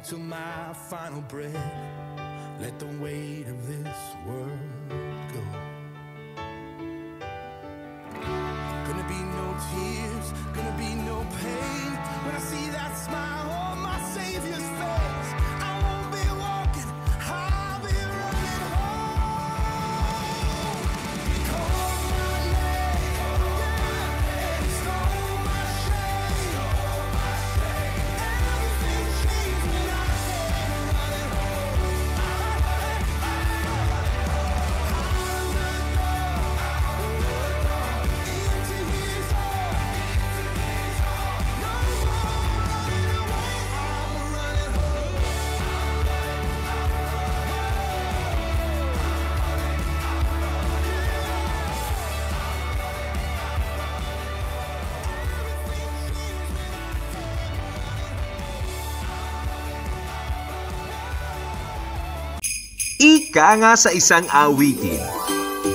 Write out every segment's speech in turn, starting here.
till my final breath. Let the weight of this world go. Gonna be no tears, gonna be no pain when I see that smile on my Savior's face. I won't be walking, I'll be running home. He called my name, and he stole my shame. Everything changed when I came running home. Into his arms, no more running away. I'm running home. Ika nga sa isang awitin,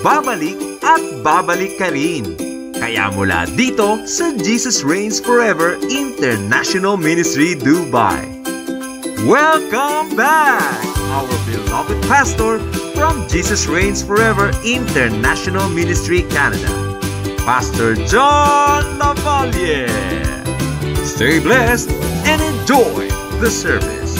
babalik at babalik ka rin. Kaya mula dito sa Jesus Reigns Forever International Ministry, Dubai. Welcome back, our beloved pastor from Jesus Reigns Forever International Ministry, Canada, Pastor John Lavalle. Stay blessed and enjoy the service.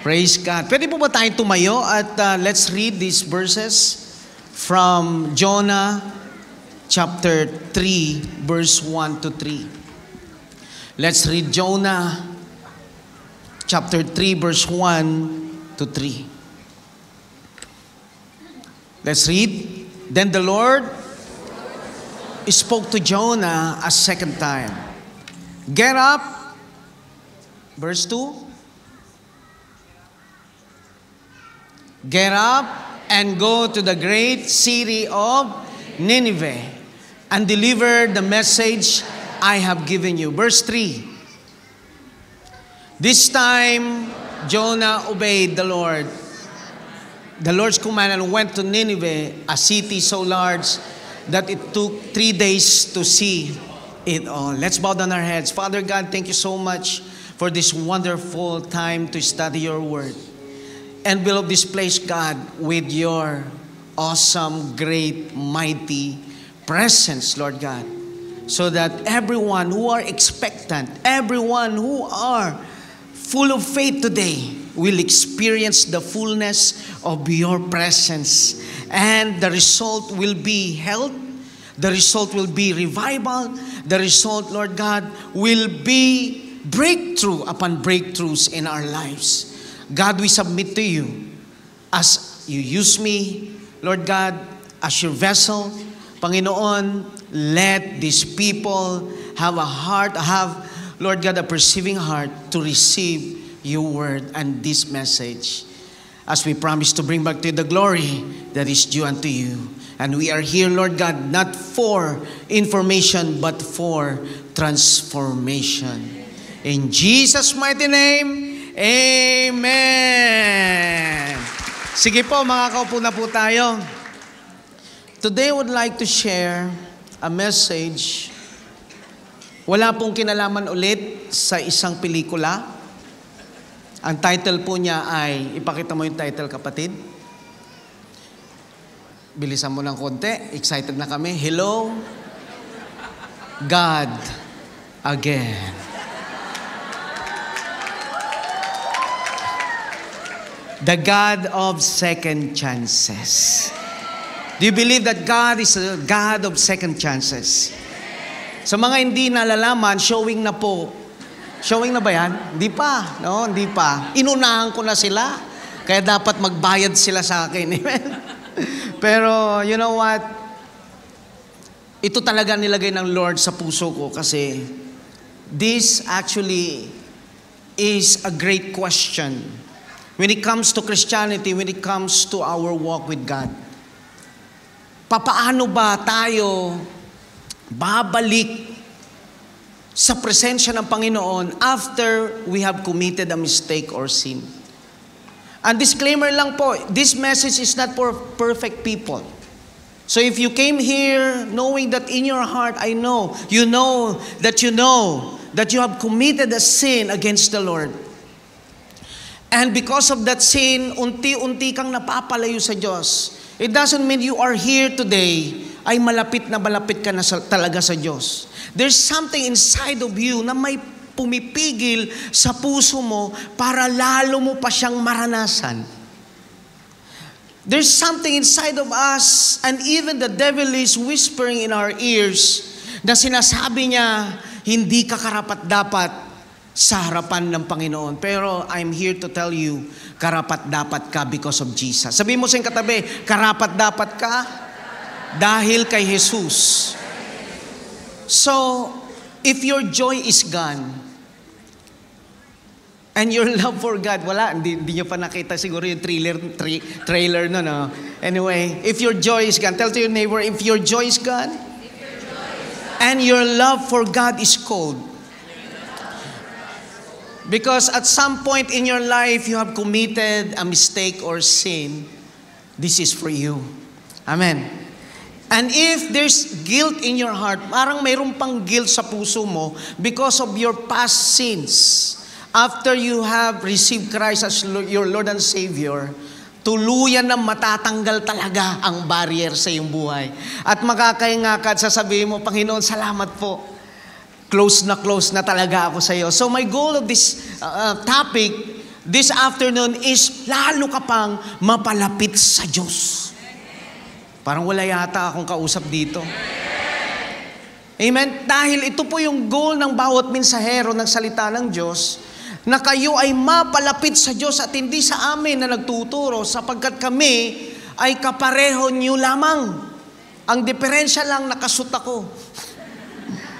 Praise God. Pwede po ba tayong tumayo at let's read these verses from Jonah chapter 3 verse 1 to 3. Let's read Jonah chapter 3 verse 1 to 3. Let's read. Then the Lord spoke to Jonah a second time. Get up. Verse 2. Get up and go to the great city of Nineveh and deliver the message I have given you. Verse 3. This time Jonah obeyed the Lord. The Lord's command and went to Nineveh, a city so large that it took 3 days to see it all. Let's bow down our heads. Father God, thank you so much for this wonderful time to study your word. And build this place, God, with your awesome, great, mighty presence, Lord God. So that everyone who are expectant, everyone who are full of faith today will experience the fullness of your presence. And the result will be health. The result will be revival. The result, Lord God, will be breakthrough upon breakthroughs in our lives. God, we submit to you as you use me, Lord God, as your vessel. Panginoon, let these people have a heart, Lord God, a perceiving heart to receive your word and this message. As we promise to bring back to you the glory that is due unto you. And we are here, Lord God, not for information, but for transformation. In Jesus' mighty name, amen. Sige po, makakaupo na po tayo. Today I would like to share a message. Wala pong kinalaman ulit sa isang pelikula. Ang title po niya ay, ipakita mo yung title, kapatid. Bilisan mo ng konti. Excited na kami. Hello, God Again. The God of second chances. Do you believe that God is a God of second chances? Sa mga hindi nalalaman, showing na po. Showing na ba yan? Hindi pa. No, hindi pa. Inunahan ko na sila. Kaya dapat magbayad sila sa akin. Amen? Pero, you know what? Ito talaga nilagay ng Lord sa puso ko kasi this actually is a great question. When it comes to Christianity, when it comes to our walk with God, papaano ba tayo babalik sa presensya ng Panginoon after we have committed a mistake or sin? And disclaimer lang po, this message is not for perfect people. So if you came here knowing that in your heart, I know that you have committed a sin against the Lord. And because of that sin, unti-unti kang napapalayo sa Diyos. It doesn't mean you are here today ay malapit ka na talaga sa Diyos. There's something inside of you na may pumipigil sa puso mo para lalo mo pa siyang maranasan. There's something inside of us, and even the devil is whispering in our ears na sinasabi niya, hindi ka karapat-dapat sa harapan ng Panginoon. Pero I'm here to tell you, karapat-dapat ka because of Jesus. Sabihin mo sa iyong katabi, karapat-dapat ka dahil kay Jesus. So, if your joy is gone, and your love for God, wala, hindi nyo pa nakita siguro yung trailer no. Anyway, if your joy is gone, tell to your neighbor, if your joy is gone, and your love for God is cold, because at some point in your life, you have committed a mistake or sin, this is for you. Amen. And if there's guilt in your heart, parang mayroon pang guilt sa puso mo because of your past sins, after you have received Christ as your Lord and Savior, tuluyan na matatanggal talaga ang barrier sa iyong buhay. At makakaingakad, sasabihin mo, Panginoon, salamat po. Close na talaga ako sa iyo. So my goal of this topic this afternoon is lalo ka pang mapalapit sa Diyos. Parang wala yata akong kausap dito. Amen? Dahil ito po yung goal ng bawat mensahero ng salita ng Diyos, na kayo ay mapalapit sa Diyos at hindi sa amin na nagtuturo, sapagkat kami ay kapareho niyo lamang. Ang diferensya lang, nakasut ako.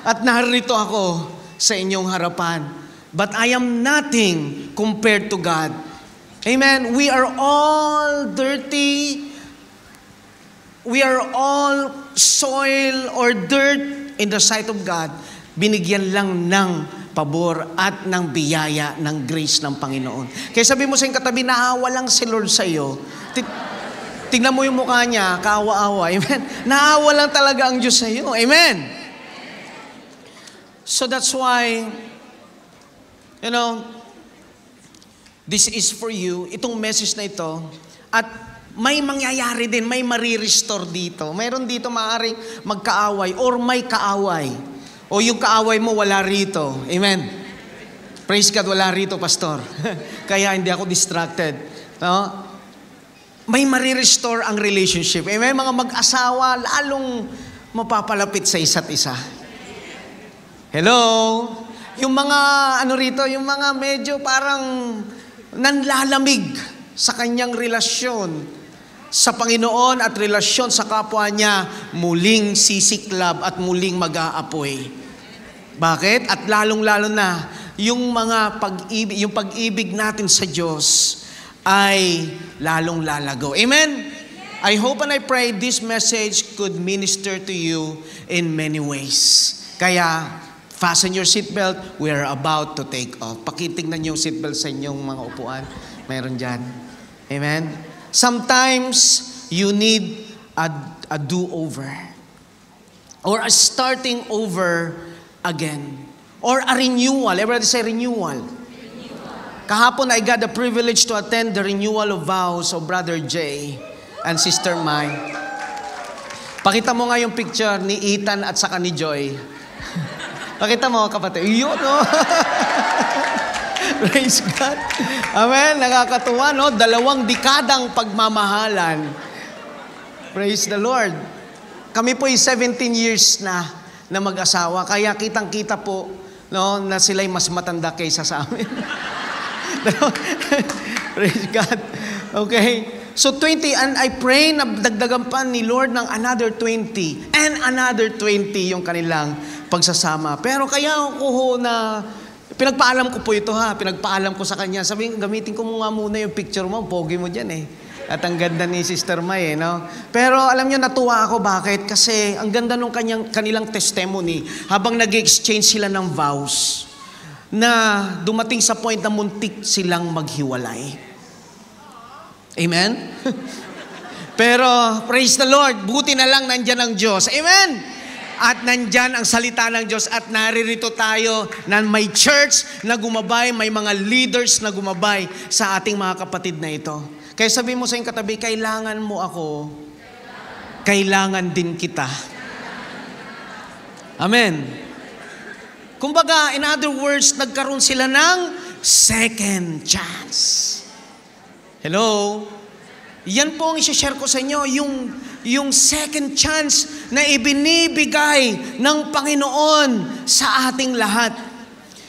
At narito ako sa inyong harapan. But I am nothing compared to God. Amen? We are all dirty. We are all soil or dirt in the sight of God. Binigyan lang ng pabor at ng biyaya ng grace ng Panginoon. Kaya sabi mo sa iyong katabi, naawa lang si Lord sa iyo. Tingnan mo yung mukha niya, kaawa-awa. Amen? Naawa lang talaga ang Diyos sa iyo. Amen? So that's why, this is for you, itong message na ito, at may mangyayari din, may marirestore dito. Mayroon dito maaaring magkaaway or may kaaway. O yung kaaway mo wala rito. Amen. Praise God, wala rito, pastor. Kaya hindi ako distracted. No? May marirestore ang relationship. Amen. Mga mag-asawa, lalong mapapalapit sa isa't isa. Hello? Yung mga, rito, yung mga medyo parang nanlalamig sa kanyang relasyon sa Panginoon at relasyon sa kapwa niya, muling sisiklab at muling mag-aapoy. Bakit? At lalong-lalo na, yung mga pag-ibig natin sa Diyos ay lalong lalago. Amen? I hope and I pray this message could minister to you in many ways. Kaya, fasten your seatbelt. We are about to take off. Pakitingnan yung seatbelt sa inyong mga upuan. Meron dyan. Amen? Sometimes, you need a do-over. Or a starting over again. Or a renewal. Everybody say renewal. Kahapon, I got the privilege to attend the renewal of vows of Brother Jay and Sister Mai. Pakita mo nga yung picture ni Ethan at saka ni Joy. Pakita mo, kapatid. Yun, no? Praise God. Amen. Nakakatuwa, no? 2 dekadang pagmamahalan. Praise the Lord. Kami po ay 17 years na mag-asawa. Kaya kitang-kita po, no, na sila'y mas matanda kaysa sa amin. Praise God. Okay. So 20, and I pray na dagdagan pa ni Lord ng another 20 and another 20 yung kanilang pagsasama. Pero kaya ako na pinagpaalam ko po ito pinagpaalam ko sa kanya. Sabi, gamitin ko nga muna yung picture mo, pogi mo dyan eh. At ang ganda ni Sister Mai, no? Pero alam niyo, natuwa ako. Bakit? Kasi ang ganda nung kanilang testimony habang nag-exchange sila ng vows na dumating sa point na muntik silang maghiwalay. Amen? Pero, praise the Lord, buti na lang nandyan ang Diyos. Amen? At nandyan ang salita ng Diyos at naririto tayo na may church na gumabay, may mga leaders na gumabay sa ating mga kapatid na ito. Kaya sabi mo sa iyong katabi, kailangan mo ako, kailangan din kita. Amen. Kumbaga, in other words, nagkaroon sila ng second chance. Hello? Yan po ang isi-share ko sa inyo, yung second chance na ibinibigay ng Panginoon sa ating lahat.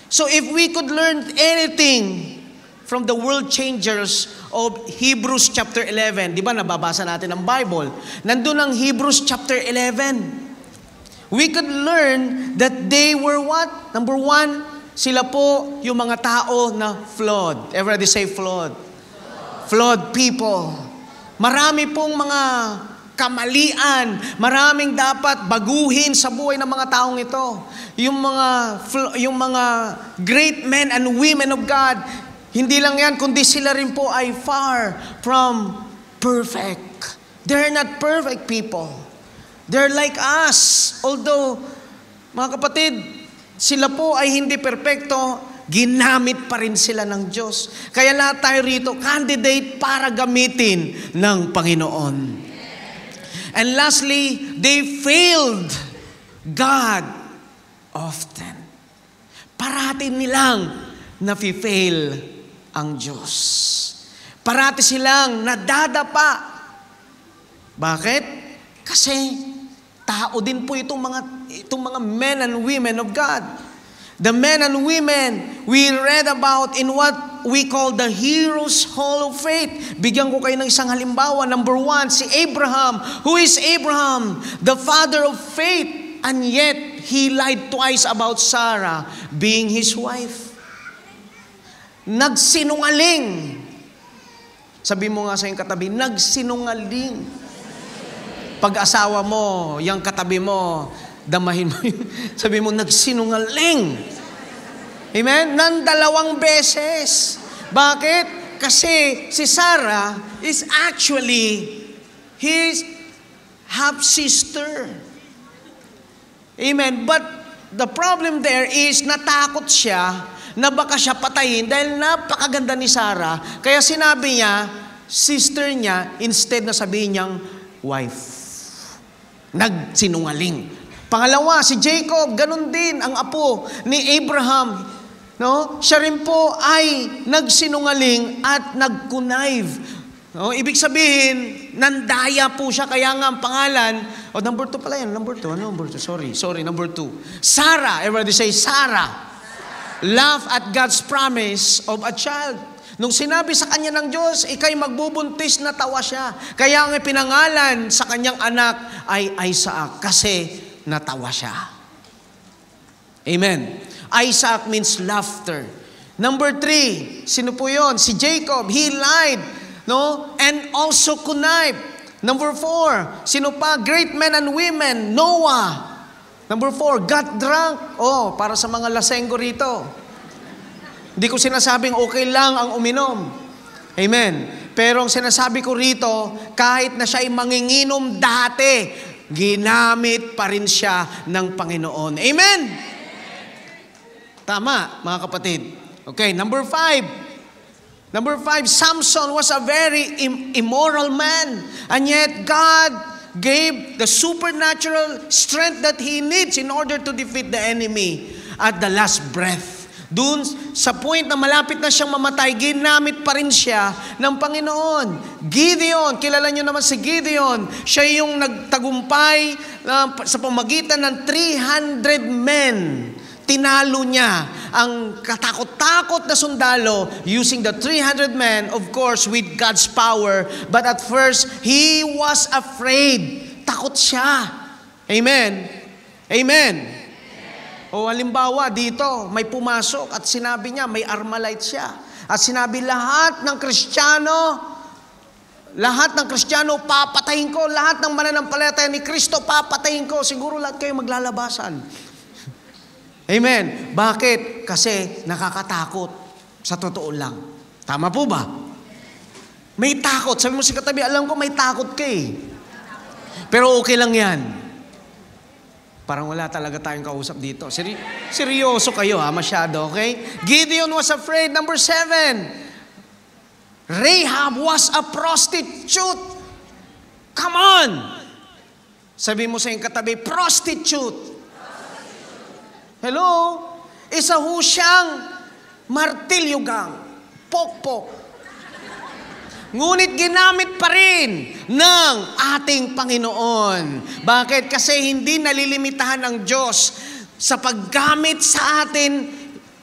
So if we could learn anything from the world changers of Hebrews chapter 11, di ba nababasa natin ang Bible? Nandun ang Hebrews chapter 11. We could learn that they were what? Number one, sila po yung mga tao na flawed. Everybody say flawed. Flawed people. Marami pong mga kamalian, maraming dapat baguhin sa buhay ng mga taong ito. Yung mga great men and women of God, hindi lang yan, kundi sila rin po ay far from perfect. They're not perfect people. They're like us. Although, mga kapatid, sila po ay hindi perpekto, ginamit pa rin sila ng Diyos. Kaya lahat tayo rito, candidate para gamitin ng Panginoon. And lastly, they failed God often. Parati nilang nafi-fail ang Diyos. Parati silang nadadapa. Bakit? Kasi tao din po itong mga men and women of God. The men and women we read about in what we call the Heroes Hall of Faith. Bigyan ko kayo ng isang halimbawa. Number one, si Abraham. Who is Abraham? The father of faith. And yet, he lied twice about Sarah being his wife. Nagsinungaling. Sabi mo nga sa iyong katabi, nagsinungaling. Pag-asawa mo, yung katabi mo, damahin mo yun. Sabi mo, nagsinungaling. Amen? Nang 2 beses. Bakit? Kasi si Sarah is actually his half-sister. Amen? But the problem there is natakot siya na baka siya patayin dahil napakaganda ni Sarah. Kaya sinabi niya, sister niya, instead na sabihin niyang wife. Nagsinungaling. Pangalawa, si Jacob, ganun din ang apo ni Abraham. No? Siya rin po ay nagsinungaling at nag-connive. No? Ibig sabihin, nandaya po siya, kaya nga ang pangalan, number 2 pala yan, number 2, sorry, number 2. Sarah, everybody say Sarah. Laugh at God's promise of a child. Nung sinabi sa kanya ng Diyos, ikay magbubuntis, natawa siya. Kaya ang pinangalan sa kanyang anak ay Isaac, kasi natawa siya. Amen. Isaac means laughter. Number 3, sino po yun? Si Jacob, he lied, no? And also connived. Number 4, sino pa? Great men and women, Noah. Number 4, got drunk. Para sa mga lasenggo rito. Hindi ko sinasabing okay lang ang uminom. Amen. Pero ang sinasabi ko rito, kahit na siya ay manginginom dati, ginamit pa rin siya ng Panginoon. Amen? Tama, mga kapatid. Okay, number 5. Number 5, Samson was a very immoral man. And yet, God gave the supernatural strength that he needs in order to defeat the enemy at the last breath. Doon sa point na malapit na siyang mamatay, ginamit pa rin siya ng Panginoon. Gideon, kilala niyo naman si Gideon. Siya yung nagtagumpay sa pamagitan ng 300 men. Tinalo niya ang katakot-takot na sundalo using the 300 men, of course, with God's power. But at first, he was afraid. Takot siya. Amen? Amen? Halimbawa, dito, may pumasok at sinabi niya, may Armalite siya. At sinabi, lahat ng Kristiyano, papatayin ko. Lahat ng mananampalataya ni Kristo, papatayin ko. Siguro lahat kayo maglalabasan. Amen. Bakit? Kasi nakakatakot. Sa totoo lang. Tama po ba? May takot. Sabi mo si katabi, alam ko may takot ka eh. Pero okay lang yan. Parang wala talaga tayong kausap dito. Seryoso kayo ha, masyado, okay? Gideon was afraid. Number 7. Rahab was a prostitute. Come on! Sabi mo sa iyong katabi, prostitute. Hello? Isa ho siyang martilyo gang. Pokpok. Ngunit ginamit pa rin ng ating Panginoon. Bakit? Kasi hindi nalilimitahan ng Diyos sa paggamit sa atin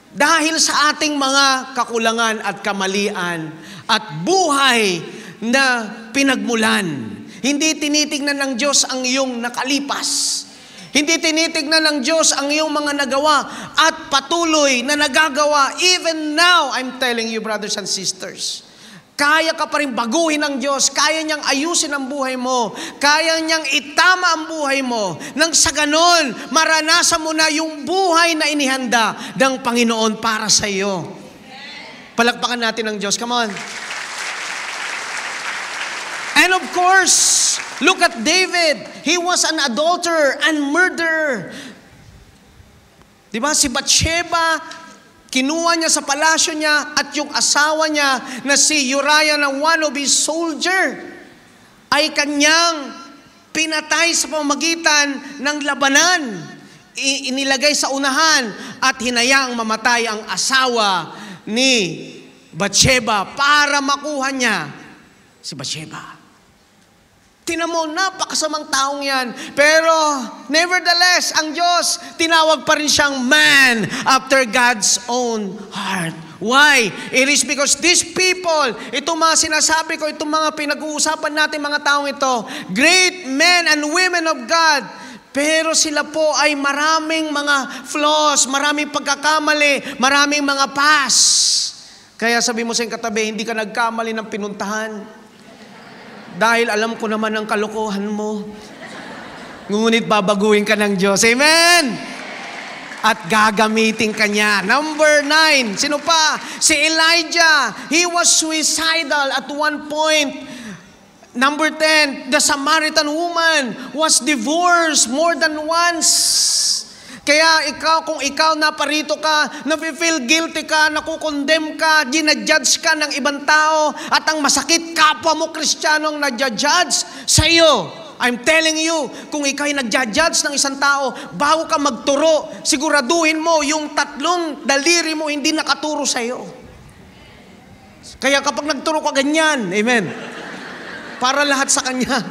dahil sa ating mga kakulangan at kamalian at buhay na pinagmulan. Hindi tinitignan ng Diyos ang iyong nakalipas. Hindi tinitignan ng Diyos ang iyong mga nagawa at patuloy na nagagawa. Even now, I'm telling you, brothers and sisters, kaya ka pa rin baguhin ng Diyos, kaya niyang ayusin ang buhay mo, kaya niyang itama ang buhay mo, nang sa ganon, maranasan mo na yung buhay na inihanda ng Panginoon para sa iyo. Palakpakan natin ang Diyos, come on. And of course, look at David. He was an adulterer and murderer. Diba? Si Bathsheba, kinuha niya sa palasyo niya at yung asawa niya na si Uriah na one of his soldier ay kanyang pinatay sa pamamagitan ng labanan. Inilagay sa unahan at hinayaang mamatay ang asawa ni Bathsheba para makuha niya si Bathsheba. Tinan mo, napakasamang taong yan. Pero, nevertheless, ang Diyos, tinawag pa rin siyang man after God's own heart. Why? It is because these people, itong mga sinasabi ko, itong mga pinag-uusapan natin mga taong ito, great men and women of God, pero sila po ay maraming mga flaws, maraming pagkakamali, maraming mga past. Kaya sabi mo sa iyong katabi, hindi ka nagkamali ng pinuntahan. Dahil alam ko naman ang kalokohan mo. Ngunit babaguhin ka ng Diyos. Amen? At gagamitin ka niya. Number 9. Sino pa? Si Elijah. He was suicidal at one point. Number 10. The Samaritan woman was divorced more than once. Kaya ikaw, kung ikaw naparito ka, nafe-feel guilty ka, nakukondem ka, ginajudge ka ng ibang tao, at ang masakit, kapwa mo Kristiyanong nadjudge sa iyo. I'm telling you, kung ikaw ay nagja-judge ng isang tao, bago ka magturo, siguraduhin mo yung 3 daliri mo hindi nakaturo sa iyo. Kaya kapag nagturo ka ganyan, amen, para lahat sa Kanya.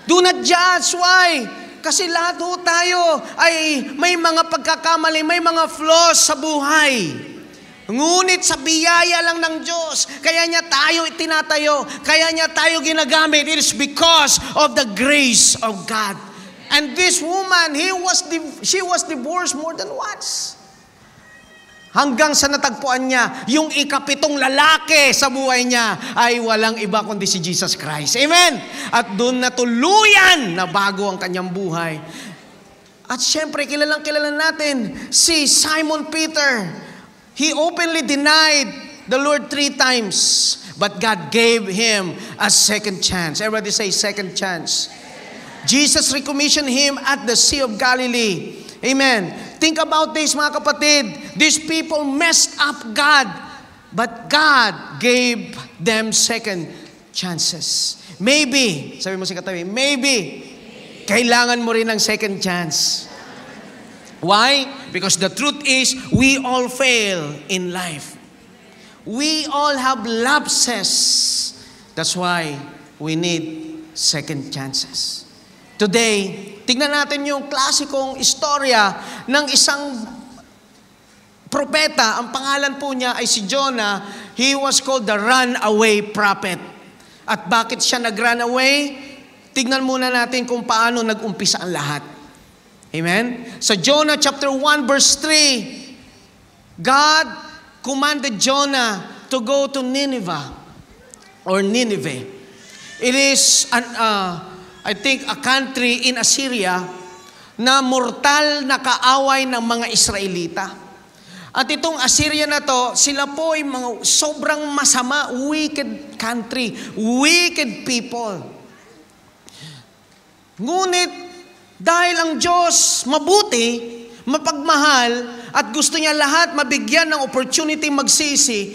Do not judge. Why? Kasi lahat ho tayo ay may mga pagkakamali, may mga flaws sa buhay. Ngunit sa biyaya lang ng Diyos, kaya niya tayo itinatayo, kaya niya tayo ginagamit. It is because of the grace of God. And this woman, she was divorced more than once. Hanggang sa natagpuan niya, yung 7 lalaki sa buhay niya ay walang iba kundi si Jesus Christ. Amen? At doon na tuluyan na bago ang kanyang buhay. At syempre, kilalang natin si Simon Peter. He openly denied the Lord 3 times. But God gave him a second chance. Everybody say second chance. Jesus recommissioned him at the Sea of Galilee. Amen. Think about this, mga kapatid. These people messed up God, but God gave them second chances. Maybe, sabi mo si katabi, maybe, kailangan mo rin ng second chance. Why? Because the truth is, we all fail in life. We all have lapses. That's why we need second chances. Today, tignan natin yung klasikong istorya ng isang propeta. Ang pangalan po niya ay si Jonah. He was called the runaway prophet. At bakit siya nag-run away? Tignan muna natin kung paano nag-umpisa ang lahat. Amen? Sa Jonah chapter 1 verse 3, God commanded Jonah to go to Nineveh or Nineveh. It is I think a country in Assyria na mortal na kaaway ng mga Israelita. At itong Assyria na to, sila po ay mga sobrang masama, wicked country, wicked people. Ngunit, dahil ang Diyos mabuti, mapagmahal, at gusto niya lahat mabigyan ng opportunity magsisi,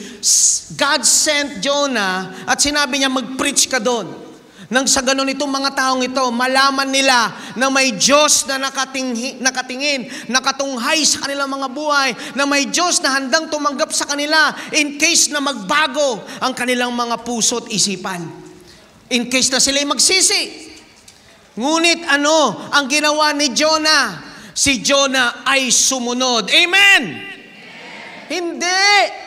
God sent Jonah at sinabi niya, mag-preach ka doon. Nang sa ganun itong mga taong ito, malaman nila na may Diyos na nakatingin, nakatunghay sa kanilang mga buhay, na may Diyos na handang tumanggap sa kanila in case na magbago ang kanilang mga puso at isipan. In case na sila'y magsisi. Ngunit ano ang ginawa ni Jonah? Si Jonah ay sumunod. Amen? Hindi.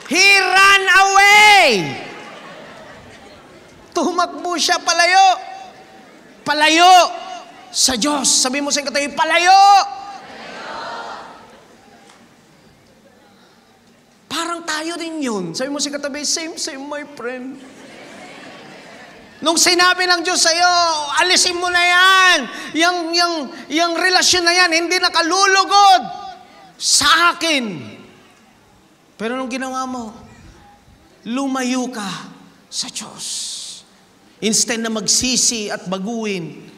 He ran away. Tumakbo siya palayo. Palayo sa Diyos. Sabi mo sa katabi, palayo. Parang tayo din yun. Sabi mo sa katabi, same, my friend. Nung sinabi ng Diyos sa'yo, alisin mo na yan. Yung relasyon na yan, hindi nakalulugod sa akin. Pero nung ginawa mo, lumayo ka sa Diyos. Instead na magsisi at baguhin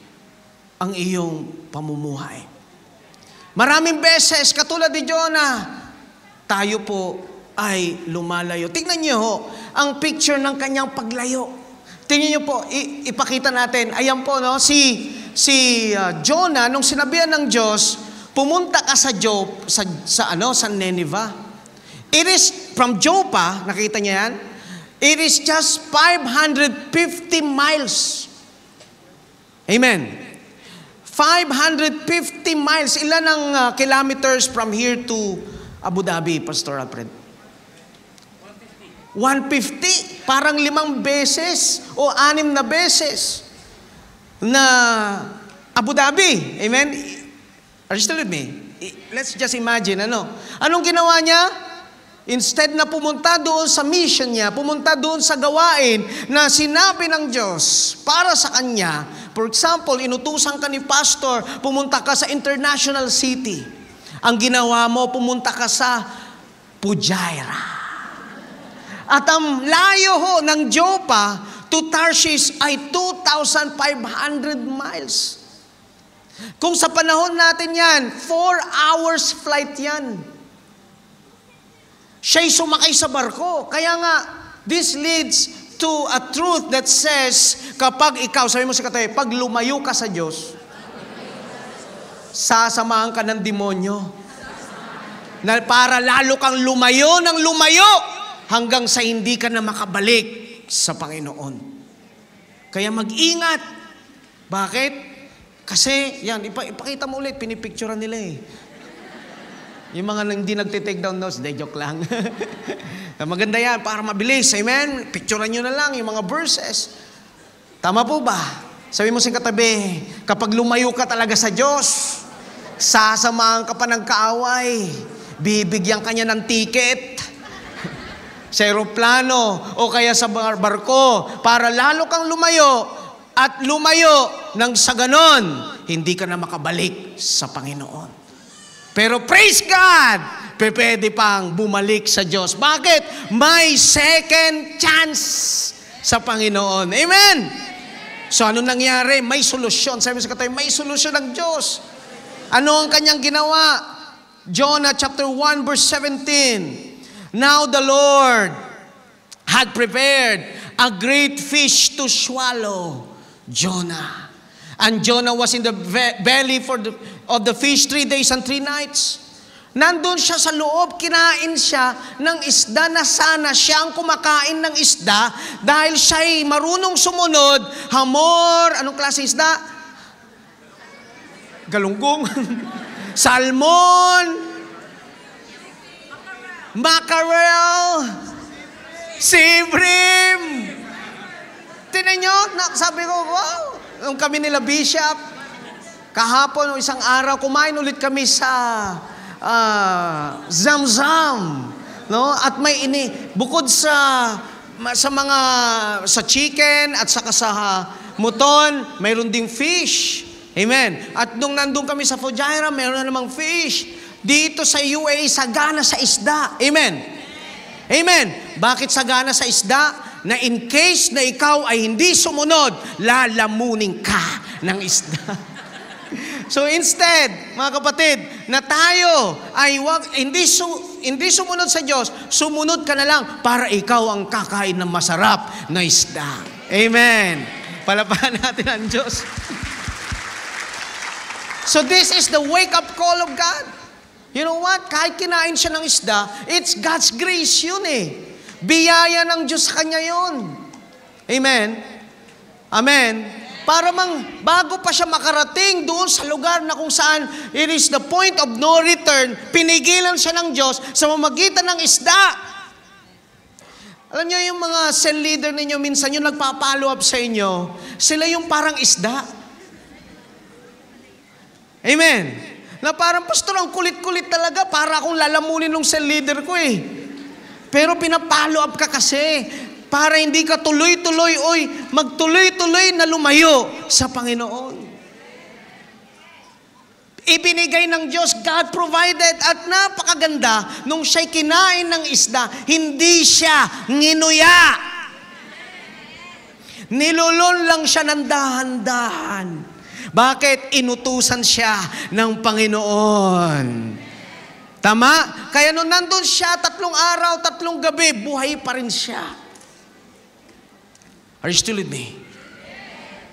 ang iyong pamumuhay. Maraming beses, katulad ni Jonah, tayo po ay lumalayo. Tingnan niyo ho, ang picture ng kanyang paglayo. Tingnan niyo po, ipakita natin. Ayan po, no? Si Jonah, nung sinabihan ng Diyos, pumunta ka sa Nineveh. It is from Joppa, nakita niya yan? It is just 550 miles. Amen. 550 miles. Ilan ang kilometers from here to Abu Dhabi, Pastor Alfred? 150. Parang 5 beses o 6 na beses na Abu Dhabi. Amen? Are you still with me? Let's just imagine, Anong ginawa niya? Instead na pumunta doon sa mission niya, pumunta doon sa gawain na sinabi ng Diyos para sa kanya. For example, inutusan ka ni pastor, pumunta ka sa international city. Ang ginawa mo, pumunta ka sa Fujairah. At ang layo ho ng Joppa to Tarshish ay 2,500 miles. Kung sa panahon natin yan, 4 hours flight yan. Siya'y sumakay sa barko. Kaya nga, this leads to a truth that says, kapag ikaw, sabi mo sa katabi, pag lumayo ka sa Diyos, sasamahan ka ng demonyo. Na para lalo kang lumayo ng lumayo hanggang sa hindi ka na makabalik sa Panginoon. Kaya mag-ingat. Bakit? Kasi, yan, ipakita mo ulit, pinipicturean nila Yung mga hindi nagtitake down notes, joke lang. Maganda yan, para mabilis. Amen? Picturean nyo na lang yung mga verses. Tama po ba? Sabi mo sa katabi, kapag lumayo ka talaga sa Diyos, sasamahan ka pa ng kaaway, bibigyan ka niya ng ticket, sa aeroplano, o kaya sa barko, para lalo kang lumayo, at lumayo nang sa ganon, hindi ka na makabalik sa Panginoon. Pero praise God, pwede pang bumalik sa Diyos. Bakit? May second chance sa Panginoon. Amen? So ano nangyari? May solusyon. Sabi mo sa katabi, may solusyon ng Diyos. Ano ang kanyang ginawa? Jonah chapter 1 verse 17. Now the Lord had prepared a great fish to swallow Jonah. And Jonah was in the belly of the fish 3 days and 3 nights. Nandun siya sa loob, kinain siya ng isda na sana siya ang kumakain ng isda dahil siya'y marunong sumunod. Hamor, anong klase isda? Galunggong. Salmon. Mackerel. Sea-bream. Tinan nyo, sabi ko, wow. Nung kami nila Bishop, kahapon o isang araw, kumain ulit kami sa Zamzam. No? At may bukod sa chicken at saka sa Muton, mayroon ding fish. Amen. At nung nandun kami sa Fujairah, mayroon na namang fish. Dito sa UAE, sagana sa isda. Amen. Amen. Bakit sagana sa isda? Na in case na ikaw ay hindi sumunod, lalamunin ka ng isda. So instead, mga kapatid, na tayo ay hindi sumunod sa Diyos, sumunod ka na lang para ikaw ang kakain ng masarap na isda. Amen. Palapahan natin ang Diyos. So this is the wake-up call of God. You know what? Kahit kinain siya ng isda, it's God's grace yun eh. Biyaya ng Diyos sa kanya yun. Amen? Amen? Para bago pa siya makarating doon sa lugar na kung saan it is the point of no return, pinigilan siya ng Diyos sa mamagitan ng isda. Alam niyo yung mga cell leader ninyo, minsan yung nagpa-follow up sa inyo, sila yung parang isda. Amen? Na parang, pastor, ang kulit-kulit talaga, para akong lalamunin ng cell leader ko eh. Pero pinapalo up ka kasi para hindi ka tuloy-tuloy, magtuloy-tuloy na lumayo sa Panginoon. Ibinigay ng Diyos, God provided, at napakaganda, nung siya'y kinain ng isda, hindi siya nginuya. Nilulun lang siya ng dahan-dahan. Bakit? Inutusan siya ng Panginoon. Tama? Kaya nung nandun siya, 3 araw, 3 gabi, buhay pa rin siya. Are you still with me?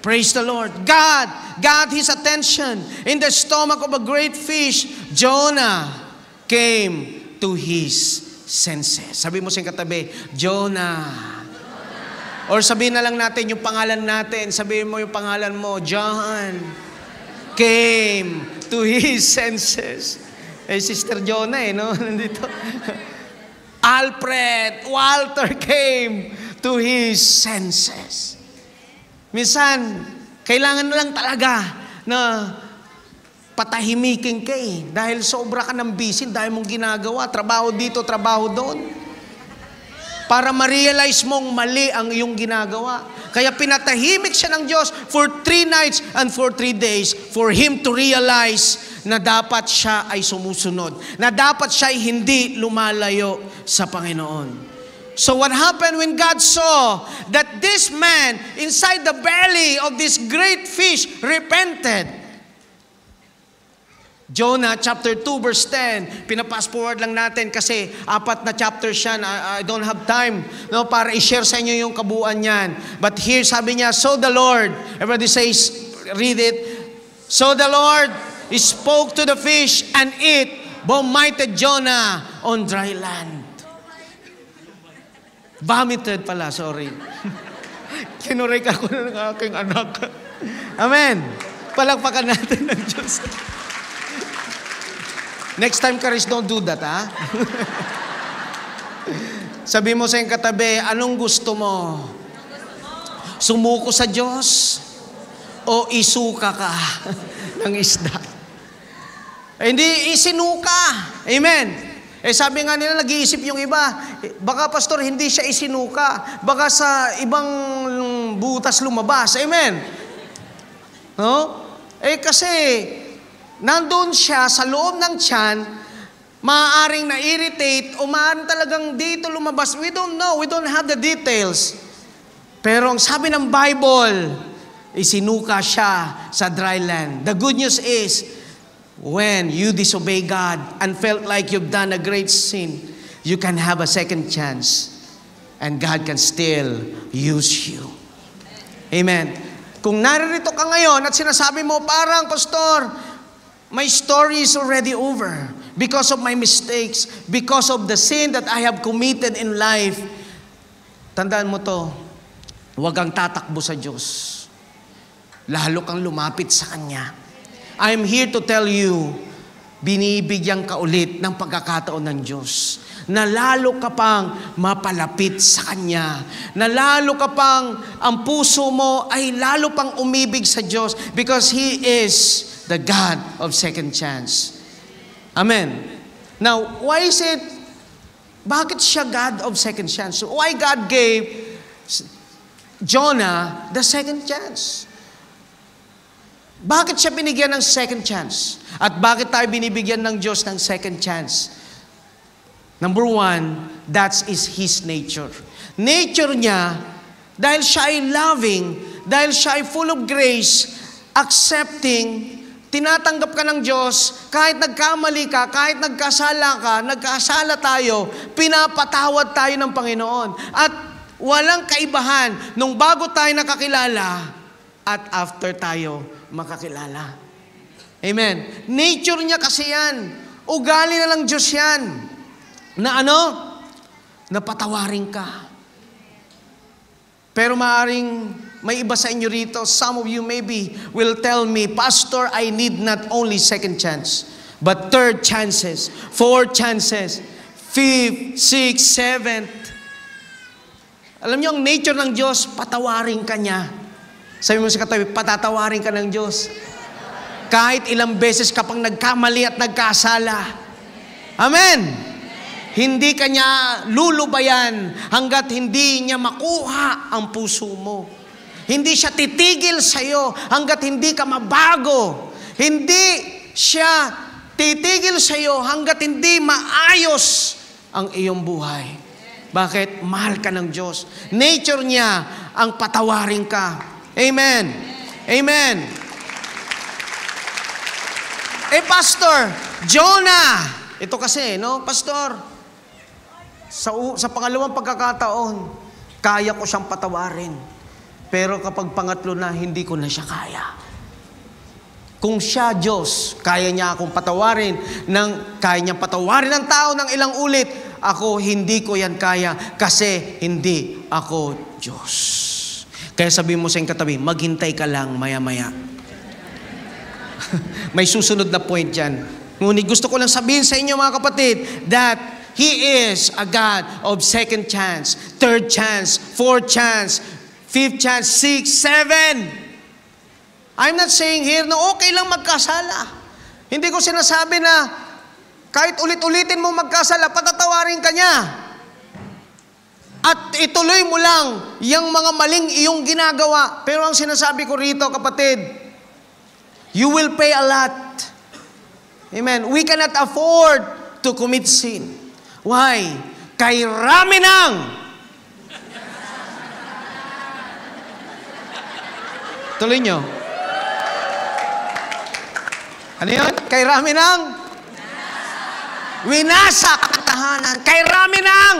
Praise the Lord. God got his attention. In the stomach of a great fish, Jonah came to his senses. Sabi mo sa katabi, Jonah. Or sabihin na lang natin yung pangalan natin. Sabihin mo yung pangalan mo, John came to his senses. Eh, Sister Jonah no? Nandito. Walter came to his senses. Minsan, kailangan na lang talaga na patahimikin ka eh. Dahil sobra ka ng busy, dahil mong ginagawa. Trabaho dito, trabaho doon. Para ma-realize mong mali ang iyong ginagawa. Kaya pinatahimik siya ng Diyos for 3 nights and for 3 days for him to realize na dapat siya ay sumusunod. Na dapat siya ay hindi lumalayo sa Panginoon. So what happened when God saw that this man inside the belly of this great fish repented? Jonah chapter 2 verse 10. Pinapass forward lang natin kasi 4 na chapter siya. I don't have time para i-share sa inyo yung kabuuan niyan. But here sabi niya, so the Lord, everybody says, read it. So the Lord spoke to the fish and it vomited Jonah on dry land. Vomited pala, sorry. Kinurek ako ng aking anak. Amen. Palakpakan natin ng Diyos. Next time, Karis, don't do that, ha? Sabi mo sa iyong katabi, anong gusto mo? Sumuko sa Diyos o isuka ka ng isda? Hindi, isinuka. Amen. Sabi nga nila, nag-iisip yung iba, baka pastor, hindi siya isinuka. Baka sa ibang butas lumabas. Amen. No? Kasi, nandun siya sa loob ng tiyan, maaaring na-irritate o maaaring talagang dito lumabas. We don't know. We don't have the details. Pero ang sabi ng Bible, isinuka siya sa dry land. The good news is, when you disobey God and felt like you've done a great sin, you can have a second chance and God can still use you. Amen. Kung naririto ka ngayon at sinasabi mo, parang, pastor, my story is already over because of my mistakes, because of the sin that I have committed in life. Tandaan mo to, huwag kang tatakbo sa Diyos. Lalo kang lumapit sa Kanya. I'm here to tell you, binibigyan ka ulit ng pagkakataon ng Diyos. Na lalo ka pang mapalapit sa Kanya. Na lalo ka pang, ang puso mo ay lalo pang umibig sa Diyos because He is the God of second chance. Amen. Now, why is it, bakit siya God of second chance? Why God gave Jonah the second chance. Bakit siya binigyan ng second chance? At bakit tayo binibigyan ng Diyos ng second chance? Number one, that is His nature. Nature niya, dahil siya ay loving, dahil siya ay full of grace, accepting, tinatanggap ka ng Diyos, kahit nagkamali ka, kahit nagkasala tayo, pinapatawad tayo ng Panginoon. At walang kaibahan nung bago tayo nakakilala at after tayo makakilala. Amen. Nature niya kasi yan. Ugali na lang Diyos yan. Na napatawarin ka. Pero maaring may iba sa inyo rito, some of you maybe will tell me, Pastor, I need not only second chance, but third chances, fourth chances, fifth, sixth, seventh. Alam niyo, ang nature ng Diyos, patawarin ka niya. Sabi mo sa katabi, patatawarin ka ng Diyos. Kahit ilang beses ka pang nagkamali at nagkasala. Amen! Hindi ka niya lulubayan hanggat hindi niya makuha ang puso mo. Hindi siya titigil sa'yo hanggat hindi ka mabago. Hindi siya titigil sa'yo hanggat hindi maayos ang iyong buhay. Bakit? Mahal ka ng Diyos. Nature niya ang patawarin ka. Amen. Amen. Pastor, Jonah. Ito kasi, Pastor, sa pangalawang pagkakataon, kaya ko siyang patawarin. Pero kapag pangatlo na, hindi ko na siya kaya. Kung siya, Diyos, kaya niya akong patawarin, kaya niya patawarin ng tao ng ilang ulit, ako, hindi ko yan kaya kasi hindi ako Diyos. Kaya sabihin mo sa iyong katabi, maghintay ka lang maya-maya. May susunod na point dyan. Ngunit gusto ko lang sabihin sa inyo mga kapatid that He is a God of second chance, third chance, fourth chance, fifth chance, sixth, seven. I'm not saying here na okay lang magkasala. Hindi ko sinasabi na kahit ulit-ulitin mo magkasala, patatawarin ka niya. At ituloy mo lang yung mga maling iyong ginagawa. Pero ang sinasabi ko rito, kapatid, you will pay a lot. Amen. We cannot afford to commit sin. Why? Kay rami ng tuloy nyo. Ano yun? Kay rami ng winasak ang tahanan. Kay rami ng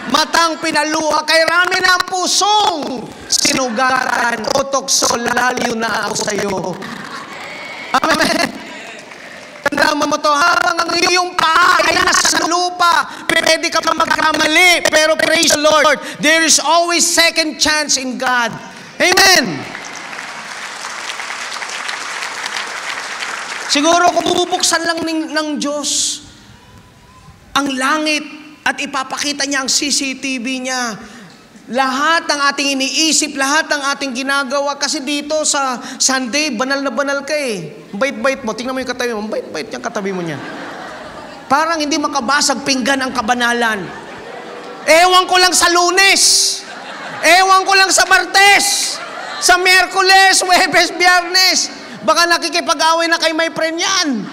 matang pinaluha. Kay rami ng pusong sinugatan. O tukso, lalayo na ako sa iyo. Amen. Tandaan mo to, habang ang iyong paa ay nasa lupa, pwede ka pa magkamali. Pero praise the Lord, there is always second chance in God. Amen. Siguro kung bubuksan lang ng Diyos ang langit at ipapakita niya ang CCTV niya, lahat ng ating iniisip, lahat ng ating ginagawa, kasi dito sa Sunday, banal na banal ka eh. Bait-bait mo, tingnan mo yung katabi mo, bait-bait yung katabi mo niya. Parang hindi makabasag pinggan ang kabanalan. Ewan ko lang sa Lunes, ewan ko lang sa Martes, sa Miyerkules, Huwebes, Biyernes, baka nakikipag-away na kay my friend yan.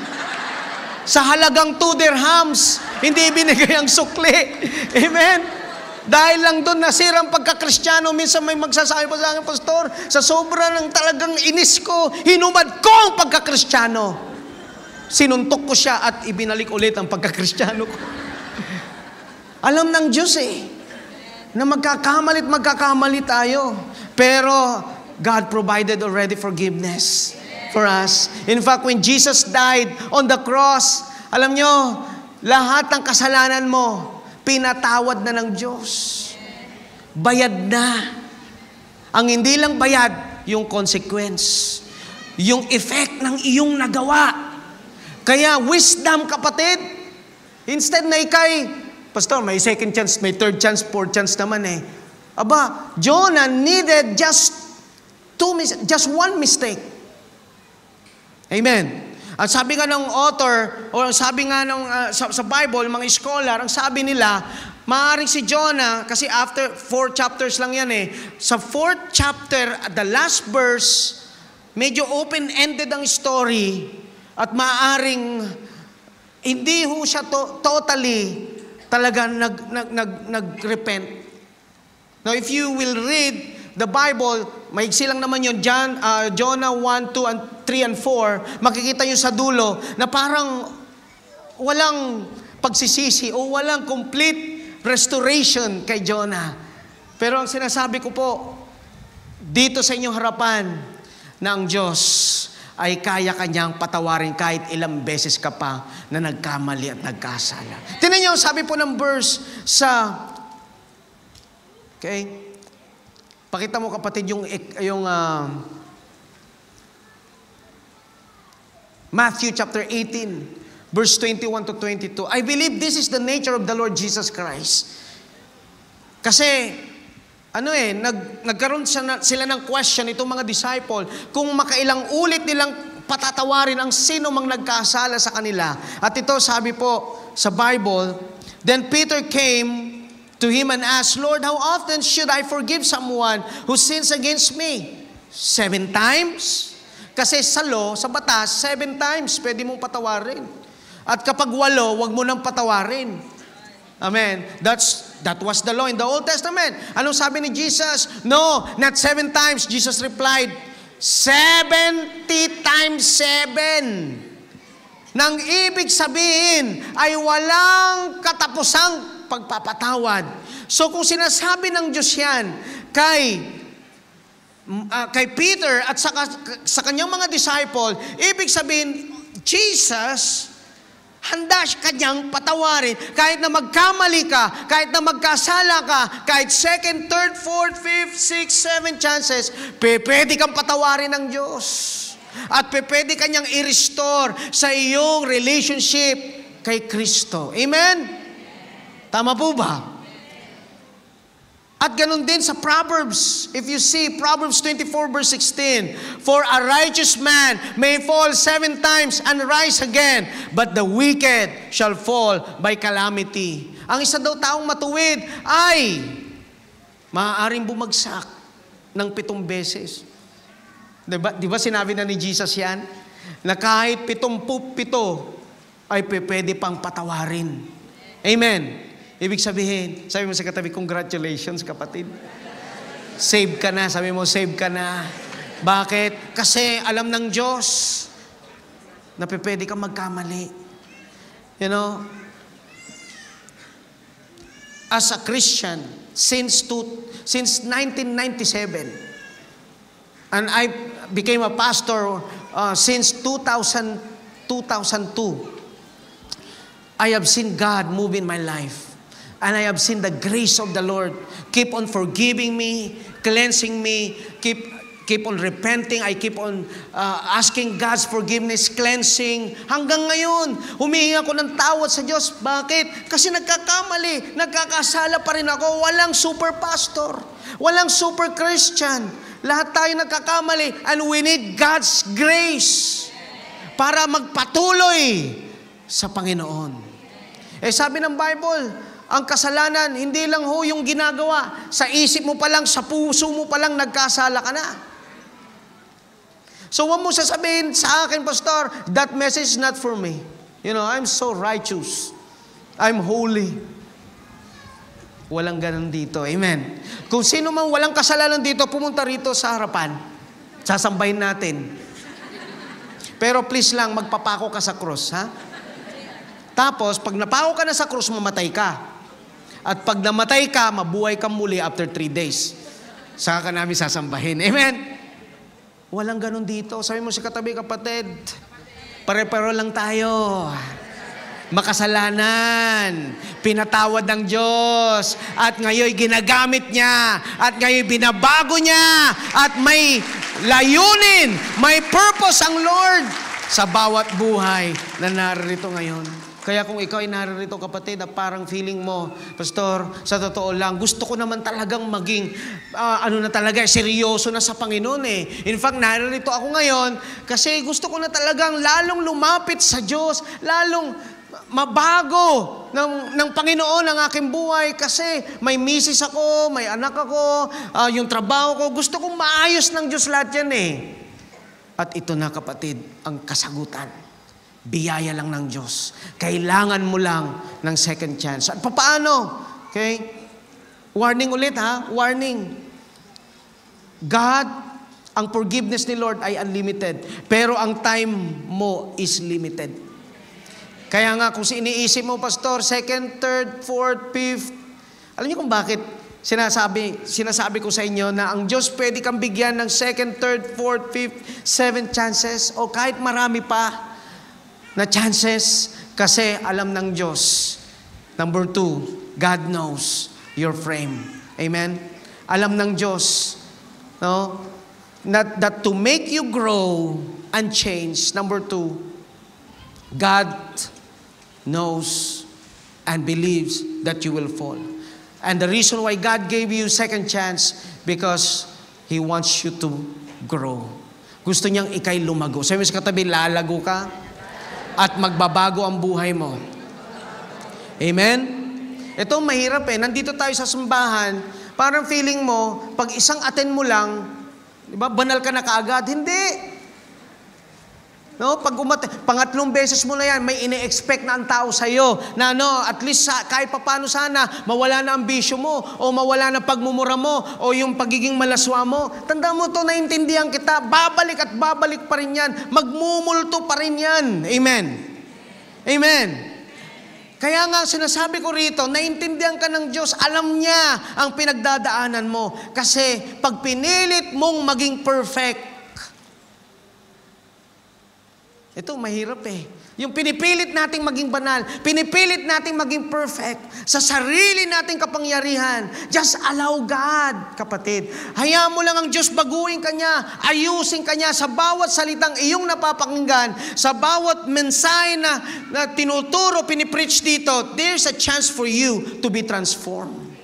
Sa halagang 2 dirhams, hindi binigay ang sukli. Amen? Dahil lang doon nasirang pagka-Kristiyano, minsan may magsasabi pa sa akin, Pastor, sa sobra ng talagang inis ko, hinumad ko ang pagka-Kristiyano. Sinuntok ko siya at ibinalik ulit ang pagka-Kristiyano ko. Alam ng Diyos na magkakamali tayo. Pero God provided already forgiveness for us. In fact, when Jesus died on the cross, alam nyo, lahat ng kasalanan mo, pinatawad na ng Diyos. Bayad na. Ang hindi lang bayad, yung consequence. Yung effect ng iyong nagawa. Kaya wisdom, kapatid, instead na ikay, Pastor, may second chance, may third chance, fourth chance naman eh. Aba, Jonah needed just one mistake. Amen. At sabi nga ng author, o sabi nga ng, sa Bible, mga scholar, ang sabi nila, Maaaring si Jonah, kasi after 4 chapters lang yan eh. Sa 4th chapter, at the last verse, medyo open-ended ang story at maaaring hindi ho siya totally talaga nag-repent. Now, if you will read the Bible, maigsi lang naman yun, Jonah 1, 2, and 3, and 4, makikita nyo sa dulo na parang walang pagsisisi o walang complete restoration kay Jonah. Pero ang sinasabi ko po, dito sa inyong harapan, na ang Diyos ay kaya kanyang patawarin kahit ilang beses ka pa na nagkamali at nagkasala. Tingnan nyo, sabi po ng verse sa, okay, pakita mo kapatid yung Matthew chapter 18, verse 21 to 22. I believe this is the nature of the Lord Jesus Christ. Kasi, nagkaroon sila ng question, itong mga disciple, kung makailang ulit nilang patatawarin ang sino mang nagkasala sa kanila. At ito, sabi po sa Bible, then Peter came to him and asked, Lord, how often should I forgive someone who sins against me? 7 times? Kasi sa law, sa batas, 7 times pwede mong patawarin. At kapag 8, wag mo nang patawarin. Amen. That was the law in the Old Testament. Anong sabi ni Jesus? No, not 7 times. Jesus replied, 70 times 7. Nang ibig sabihin ay walang katapusang pagpapatawad. So kung sinasabi ng Diyos yan kay Peter at sa kanyang mga disciple, ibig sabihin, Jesus handa kanyang patawarin. Kahit na magkamali ka, kahit na magkasala ka, kahit 2nd, 3rd, 4th, 5th, 6th, 7th chances, pwede kang patawarin ng Diyos. At pwede kanyang i-restore sa iyong relationship kay Kristo. Amen? Tama po ba? At ganun din sa Proverbs. If you see Proverbs 24 verse 16, for a righteous man may fall 7 times and rise again, but the wicked shall fall by calamity. Ang isa daw taong matuwid ay maaaring bumagsak ng 7 beses. Diba sinabi na ni Jesus yan? Na kahit 77 ay pwede pang patawarin. Amen. Ibig sabihin, sabi mo sa katabi, congratulations kapatid. Save ka na, sabi mo, save ka na. Bakit? Kasi alam ng Diyos na pwede kang magkamali. You know, as a Christian, since 1997, and I became a pastor since 2002, I have seen God move in my life. And I have seen the grace of the Lord keep on forgiving me, cleansing me, keep on repenting. I keep on asking God's forgiveness, cleansing. Hanggang ngayon, humihingi ako ng tawad sa Diyos. Bakit? Kasi nagkakamali, nagkakasala pa rin ako. Walang super pastor, walang super Christian. Lahat tayo nagkakamali, and we need God's grace para magpatuloy sa Panginoon. Sabi ng Bible, ang kasalanan, hindi lang ho yung ginagawa. Sa isip mo pa lang, sa puso mo pa lang, nagkasala ka na. So, huwag mo sasabihin sa akin, Pastor, that message is not for me. You know, I'm so righteous. I'm holy. Walang ganun dito. Amen. Kung sino man walang kasalanan dito, pumunta rito sa harapan. Sasambahin natin. Pero please lang, magpapako ka sa cross, ha? Tapos, pag napako ka na sa krus, mamatay ka. At pag namatay ka, mabuhay ka muli after 3 days. Saka ka namin sasambahin. Amen? Walang ganun dito. Sabi mo sa katabi, kapatid, pare-paro lang tayo. Makasalanan. Pinatawad ng Diyos. At ngayon ginagamit niya. At ngayon binabago niya. At may layunin, may purpose ang Lord sa bawat buhay na narito ngayon. Kaya kung ikaw ay naririto, kapatid, na parang feeling mo, Pastor, sa totoo lang, gusto ko naman talagang maging, seryoso na sa Panginoon eh. In fact, naririto ako ngayon kasi gusto ko na talagang lalong lumapit sa Diyos, lalong mabago ng Panginoon ang aking buhay kasi may misis ako, may anak ako, yung trabaho ko. Gusto kong maayos ng Diyos lahat yan eh. At ito na kapatid, ang kasagutan. Biyaya lang ng Diyos. Kailangan mo lang ng second chance. At paano? Okay? Warning ulit ha? Warning. God, ang forgiveness ni Lord ay unlimited. Pero ang time mo is limited. Kaya nga kung iniisip mo, Pastor, second, third, fourth, fifth, alam niyo kung bakit sinasabi ko sa inyo na ang Diyos pwede kang bigyan ng second, third, fourth, fifth, seventh chances o kahit marami pa na chances kasi alam ng Diyos. Number 2, God knows your frame. Amen? Alam ng Diyos, no? That to make you grow and change. Number 2, God knows and believes that you will fall. And the reason why God gave you second chance because He wants you to grow. Gusto niyang ikay lumago. Sabi mo sa katabi, lalago ka at magbabago ang buhay mo. Amen? Ito mahirap eh. Nandito tayo sa simbahan, parang feeling mo, pag isang attend mo lang, di ba, banal ka na kaagad. Hindi. No, pag pangatlong beses mo na yan, may ine-expect na ang tao sa'yo na at least kahit papano sana, mawala na ang bisyo mo o mawala na pagmumura mo o yung pagiging malaswa mo. Tanda mo to, naintindihan kita, babalik at babalik pa rin yan. Magmumulto pa rin yan. Amen. Amen. Kaya nga sinasabi ko rito, naintindihan ka ng Diyos, alam niya ang pinagdadaanan mo. Kasi pag pinilit mong maging perfect, ito, mahirap eh. Yung pinipilit nating maging banal, pinipilit nating maging perfect sa sarili nating kapangyarihan. Just allow God, kapatid. Hayaan mo lang ang Diyos baguhin ka niya, ayusin ka niya sa bawat salitang iyong napapakinggan, sa bawat mensahe na tinuturo, pinipreach dito, there's a chance for you to be transformed.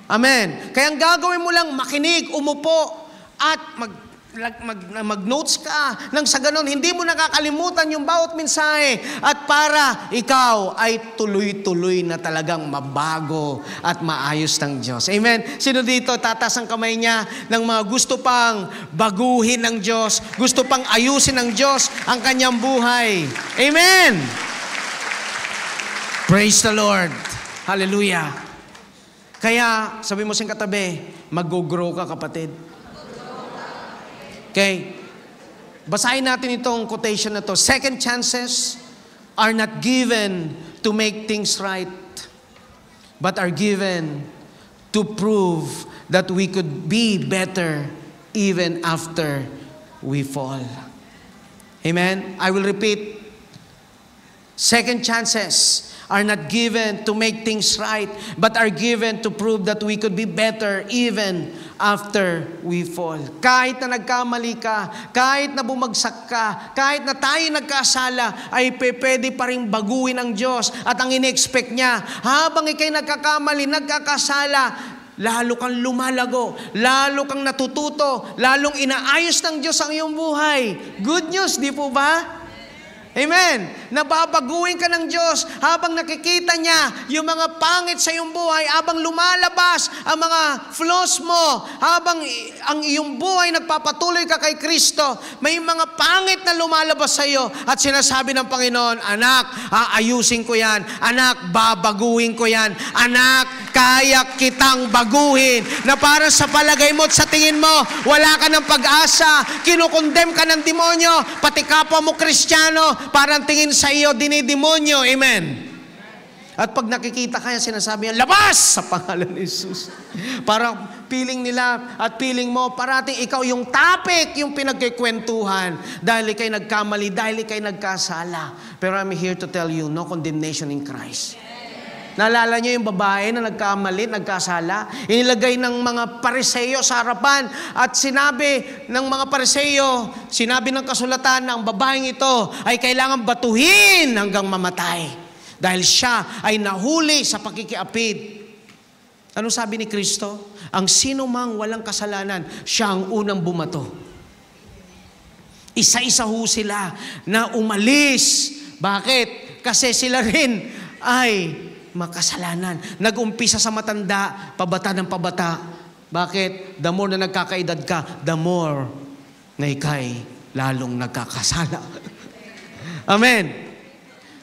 Amen. Kaya ang gagawin mo lang, makinig, umupo, at mag-notes ka nang sa ganon, hindi mo nakakalimutan yung bawat mensahe at para ikaw ay tuloy-tuloy na talagang mabago at maayos ng Diyos. Amen? Sino dito tatas ang kamay niya ng mga gusto pang baguhin ng Diyos, gusto pang ayusin ng Diyos ang kanyang buhay? Amen? Praise the Lord. Hallelujah. Kaya, sabi mo sa katabi, mag-grow ka, kapatid. Okay. Basahin natin itong quotation na to. Second chances are not given to make things right, but are given to prove that we could be better even after we fall. Amen? I will repeat. Second chances are not given to make things right, but are given to prove that we could be better even after we fall. Kahit na nagkamali ka, kahit na bumagsak ka, kahit na tayo nagkasala, ay pwede pa rin baguhin ng Diyos. At ang ine-expect niya, habang ikay nagkakamali, nagkakasala, lalo kang lumalago, lalo kang natututo, lalong inaayos ng Diyos ang iyong buhay. Good news, di po ba? Amen. Nababaguhin ka ng Diyos habang nakikita niya yung mga pangit sa iyong buhay, habang lumalabas ang mga flaws mo, habang ang iyong buhay nagpapatuloy ka kay Kristo, may mga pangit na lumalabas sa iyo at sinasabi ng Panginoon, anak, aayusin ko yan. Anak, babaguhin ko yan. Anak, kaya kitang baguhin. Na para sa palagay mo at sa tingin mo, wala ka ng pag-asa, kinukondem ka ng demonyo, pati kapwa mo Kristiyano, parang tingin sa iyo, dinidemonyo. Amen. At pag nakikita kaya, sinasabi niya, labas sa pangalan ni Jesus. Parang feeling nila at feeling mo, parating ikaw yung topic, yung pinagkikwentuhan. Dahil ikay nagkamali, dahil ikay nagkasala. Pero I'm here to tell you, no condemnation in Christ. Naalala niyo yung babae na nagkamali, nagkasala? Inilagay ng mga Pariseo sa harapan at sinabi ng mga Pariseo, sinabi ng kasulatan na ang babaeng ito ay kailangan batuhin hanggang mamatay dahil siya ay nahuli sa pakikiapid. Ano sabi ni Kristo? Ang sino mang walang kasalanan, siya ang unang bumato. Isa-isa ho sila na umalis. Bakit? Kasi sila rin ay makasalanan. Nag-umpisa sa matanda, pabata ng pabata. Bakit? The more na nagkakaedad ka, the more na ikay lalong nagkakasala. Amen.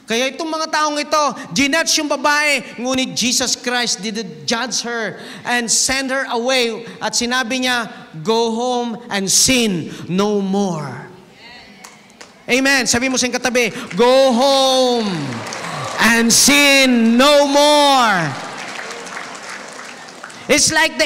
Kaya itong mga taong ito, ginudge yung babae, ngunit Jesus Christ didn't judge her and send her away. At sinabi niya, go home and sin no more. Amen. Sabi mo sa katabi, go home and sin no more. It's like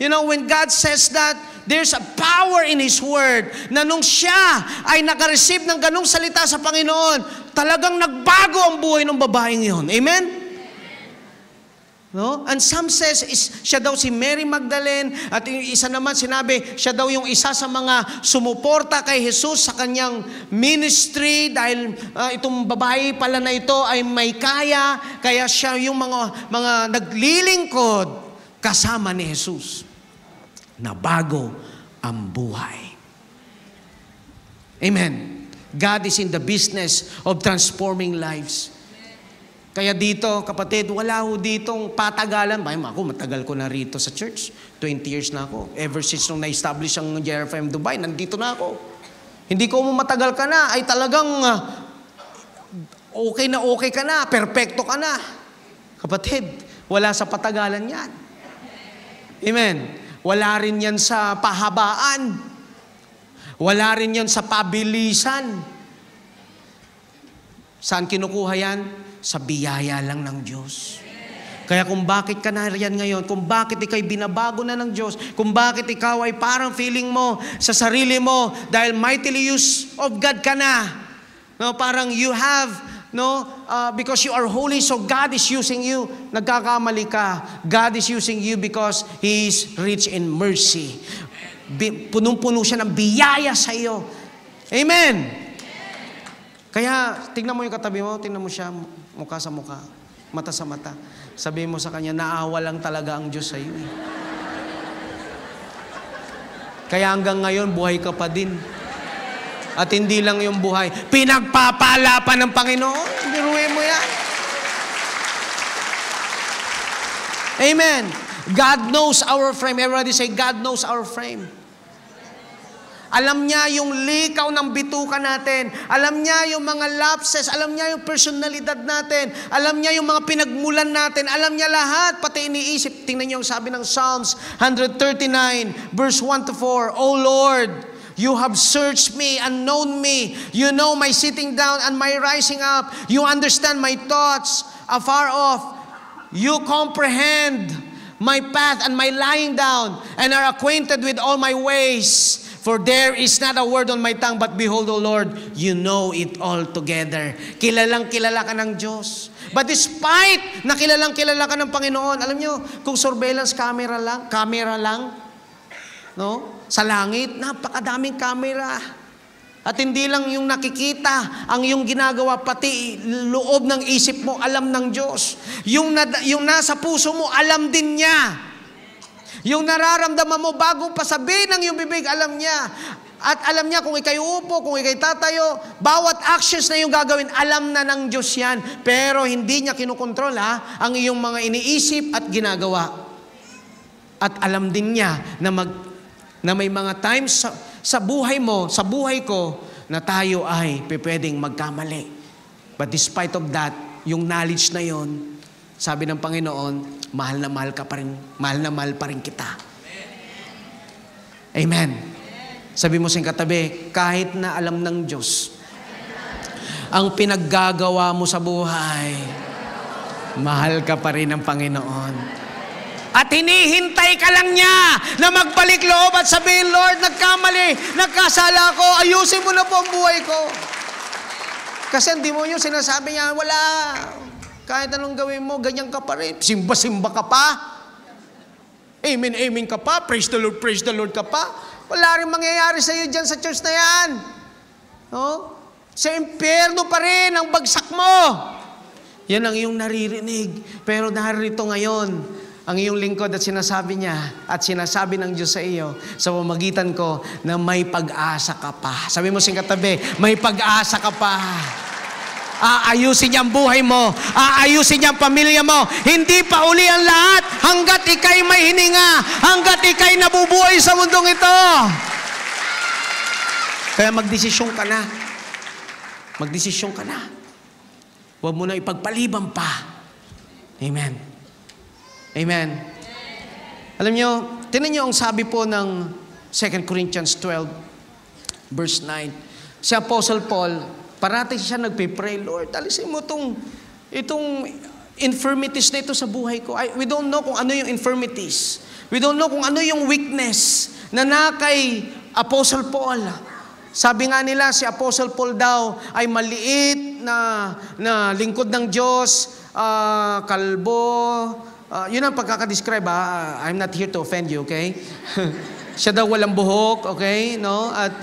when God says that, there's a power in His Word na nung siya ay nakareceive ng ganong salita sa Panginoon, talagang nagbago ang buhay ng babaeng yun. Amen? No? And some says, siya daw si Mary Magdalene, at yung isa naman sinabi, siya daw yung isa sa mga sumuporta kay Jesus sa kanyang ministry dahil itong babae pala na ito ay may kaya siya yung mga naglilingkod kasama ni Jesus. Na bago ang buhay. Amen. God is in the business of transforming lives. Kaya dito, kapatid, wala ho ditong patagalan. Ako, matagal ko na rito sa church. 20 years na ako. Ever since nung na-establish ang JRFM Dubai, nandito na ako. Hindi ko matagal ka na, ay talagang okay ka na, perfecto ka na. Kapatid, wala sa patagalan yan. Amen. Wala rin yan sa pahabaan. Wala rin yan sa pabilisan. Saan kinukuha yan? Sa biyaya lang ng Diyos. Kaya kung bakit ka na riyan ngayon, kung bakit ikaw'y binabago na ng Diyos, kung bakit ikaw ay parang feeling mo sa sarili mo, dahil mightily used of God ka na. No, parang you have, because you are holy, so God is using you. Nagkakamali ka. God is using you because He is rich in mercy. Punong-puno siya ng biyaya sa iyo. Amen. Kaya, tingnan mo yung katabi mo, tingnan mo siya, mukha sa mukha, mata sa mata. Sabihin mo sa kanya, naawa lang talaga ang Diyos sa iyo. Kaya hanggang ngayon, buhay ka pa din. At hindi lang yung buhay, pinagpapala pa ng Panginoon. Biruin mo yan. Amen. God knows our frame. Everybody say, God knows our frame. Alam niya yung likaw ng bituka natin. Alam niya yung mga lapses. Alam niya yung personalidad natin. Alam niya yung mga pinagmulan natin. Alam niya lahat, pati iniisip. Tingnan niyo yung sabi ng Psalms 139, verse 1-4. O Lord, You have searched me and known me. You know my sitting down and my rising up. You understand my thoughts afar off. You comprehend my path and my lying down, and are acquainted with all my ways. For there is not a word on my tongue, but behold, O Lord, you know it all together. Kilalang kilala ka ng Diyos. But despite na kilalang kilala ka ng Panginoon, alam nyo, kung surveillance camera lang, no? Sa langit, napakadaming camera. At hindi lang yung nakikita, ang yung ginagawa, pati loob ng isip mo, alam ng Diyos. Yung nasa puso mo, alam din niya. Yung nararamdaman mo, bago pa sabihin ng iyong bibig, alam niya. At alam niya kung ikay upo, kung ikay tatayo, bawat actions na yung gagawin, alam na ng Diyos yan. Pero hindi niya kinukontrol ang iyong mga iniisip at ginagawa. At alam din niya na may mga times sa buhay mo, sa buhay ko, na tayo ay pwedeng magkamali. But despite of that, yung knowledge na yon, sabi ng Panginoon, mahal na mahal pa rin kita. Amen. Sabi mo sa katabi, kahit na alam ng Diyos, ang pinaggagawa mo sa buhay, mahal ka pa rin ng Panginoon. At hinihintay ka lang niya na magbalik loob at sabihin, Lord, nagkamali, nagkasala ko, ayusin mo na po ang buhay ko. Kasi ang demonyo sinasabi niya, wala, kahit anong gawin mo, ganyan ka pa rin. Simba-simba ka pa. Amen, amen ka pa. Praise the Lord ka pa. Wala rin mangyayari sa iyo dyan sa church na yan. No? Sa impyerno pa rin ang bagsak mo. Yan ang iyong naririnig. Pero narito ngayon, ang iyong lingkod at sinasabi niya at sinasabi ng Diyos sa iyo sa pamamagitan ko na may pag-asa ka pa. Sabi mo sa katabi, may pag-asa ka pa. Aayusin niya ang buhay mo. Aayusin niya ang pamilya mo. Hindi pa uli ang lahat hanggat ikay may hininga, hanggat ikay nabubuhay sa mundong ito. Kaya magdesisyon ka na. Magdesisyon ka na. Huwag mo na ipagpaliban pa. Amen. Amen. Alam nyo, tinan nyo ang sabi po ng 2 Corinthians 12, verse 9. Si Apostle Paul, parati siya nagpipray, Lord, alisin mo itong infirmities na ito sa buhay ko. We don't know kung ano yung infirmities. We don't know kung ano yung weakness na kay Apostle Paul. Sabi nga nila, si Apostle Paul daw ay maliit na lingkod ng Diyos, kalbo. Yun ang pagkakadescribe. I'm not here to offend you, okay? Siya daw walang buhok, okay? No? At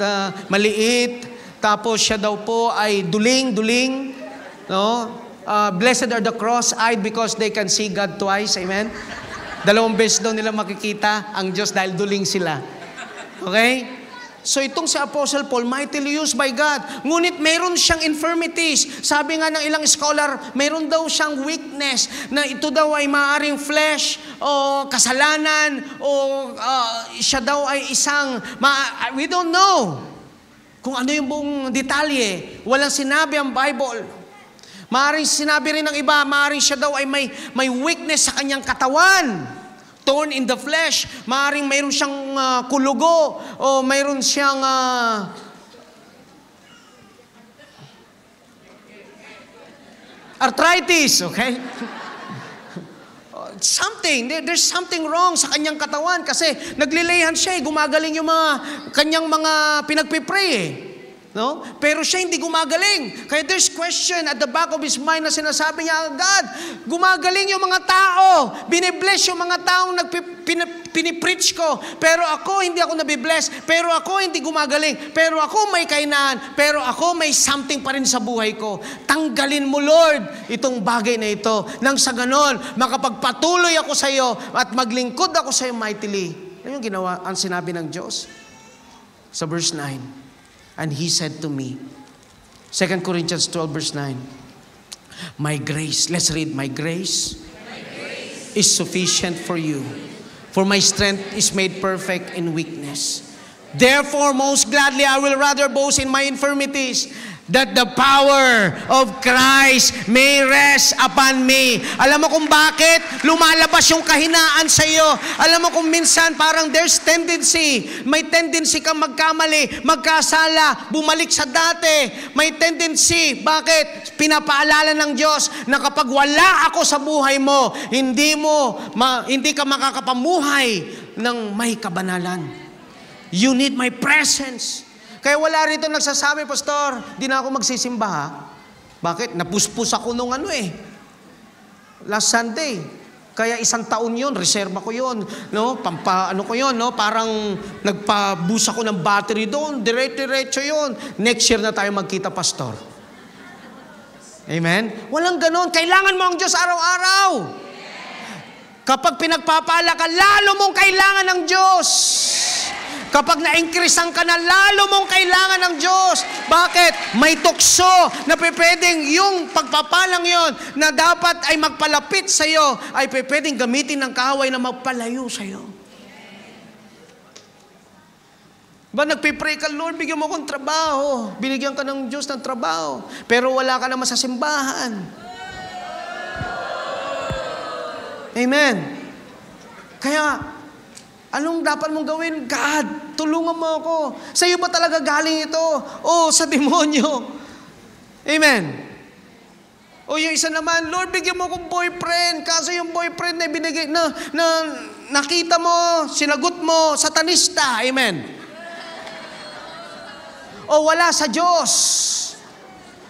maliit. Tapos siya daw po ay duling. No? Blessed are the cross-eyed because they can see God twice. Amen? 2 beses daw nila makikita ang Diyos dahil duling sila. Okay? So itong si Apostle Paul, mightily used by God. Ngunit meron siyang infirmities. Sabi nga ng ilang scholar, meron daw siyang weakness na ito daw ay maaaring flesh o kasalanan o siya daw ay isang, we don't know kung ano yung buong detalye. Walang sinabi ang Bible. Maaaring sinabi rin ng iba, maaaring siya daw ay may weakness sa kanyang katawan. Thorn in the flesh. Maaaring mayroon siyang kulugo o mayroon siyang arthritis, okay? There's something wrong sa kanyang katawan kasi naglilayhan siya, gumagaling yung mga kanyang mga pinagpipray eh. No? Pero siya hindi gumagaling. Kaya there's question at the back of his mind na sinasabi niya, God, gumagaling yung mga tao. Binibless yung mga taong pinipreach ko. Pero ako, hindi ako nabibless. Pero ako, hindi gumagaling. Pero ako, may kainaan. Pero ako, may something pa rin sa buhay ko. Tanggalin mo, Lord, itong bagay na ito. Nang sa ganon, makapagpatuloy ako sa iyo at maglingkod ako sa iyo mightily. Ano yung ginawa, ang sinabi ng Diyos? Sa verse 9. And he said to me, 2 Corinthians 12 verse 9, my grace, let's read, my grace is sufficient for you, for my strength is made perfect in weakness. Therefore, most gladly I will rather boast in my infirmities, that the power of Christ may rest upon me. Alam mo kung bakit lumalabas yung kahinaan sa iyo? Alam mo kung minsan parang there's tendency, may tendency kang magkamali, magkasala, bumalik sa dati. May tendency, bakit? Pinapaalala ng Diyos na kapag wala ako sa buhay mo, hindi ka makakapamuhay ng may kabanalan. You need my presence. Kaya wala rito nagsasabi, Pastor, di na ako magsisimba ha. Bakit? Napuspus ako nung last Sunday. Kaya 1 taon yun, reserva ko yun. No? Ano ko yun, no? Parang nagpa-boost ako ng battery doon. Diretso yun. Next year na tayo magkita, Pastor. Amen? Walang ganon. Kailangan mo ang Diyos araw-araw. Kapag pinagpapala ka, lalo mong kailangan ng Diyos. Kapag na-increasean ka na, lalo mong kailangan ng Diyos. Bakit? May tukso na pwedeng yung pagpapalang yon na dapat ay magpalapit sa iyo, ay pwedeng gamitin ng kaaway na magpalayo sa iyo. Ba, nagpipray ka, Lord, bigyan mo akong trabaho. Binigyan ka ng Diyos ng trabaho. Pero wala ka naman sa simbahan. Amen. Kaya, anong dapat mong gawin? God, tulungan mo ako. Sa iyo ba talaga galing ito? O sa demonyo? Amen. O yung isa naman, Lord, bigyan mo akong boyfriend. Kaso yung boyfriend na binigay, na nakita mo, sinagot mo, satanista. Amen. O wala sa Diyos.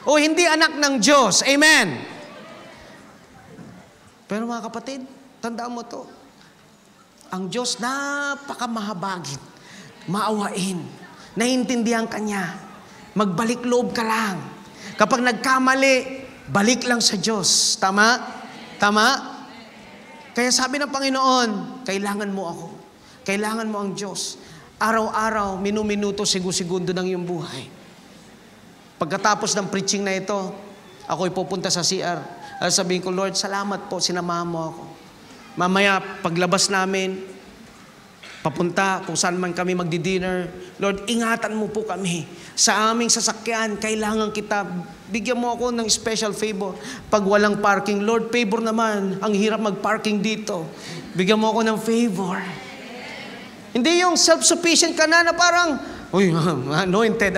O hindi anak ng Diyos. Amen. Pero mga kapatid, tandaan mo to. Ang Diyos napakamahabagin, maawain, naiintindihan ka niya. Magbalik loob ka lang. Kapag nagkamali, balik lang sa Diyos. Tama? Tama? Kaya sabi ng Panginoon, kailangan mo ako. Kailangan mo ang Diyos. Araw-araw, minu-minuto, segundo ng iyong buhay. Pagkatapos ng preaching na ito, ako'y pupunta sa CR. Sabihin ko, Lord, salamat po, sinamahan mo ako. Mamaya, paglabas namin, papunta kung saan man kami magdi-dinner, Lord, ingatan mo po kami. Sa aming sasakyan, kailangan kita, bigyan mo ako ng special favor. Pag walang parking, Lord, favor naman. Ang hirap mag-parking dito. Bigyan mo ako ng favor. Hindi yung self-sufficient ka na parang, uy, anointed.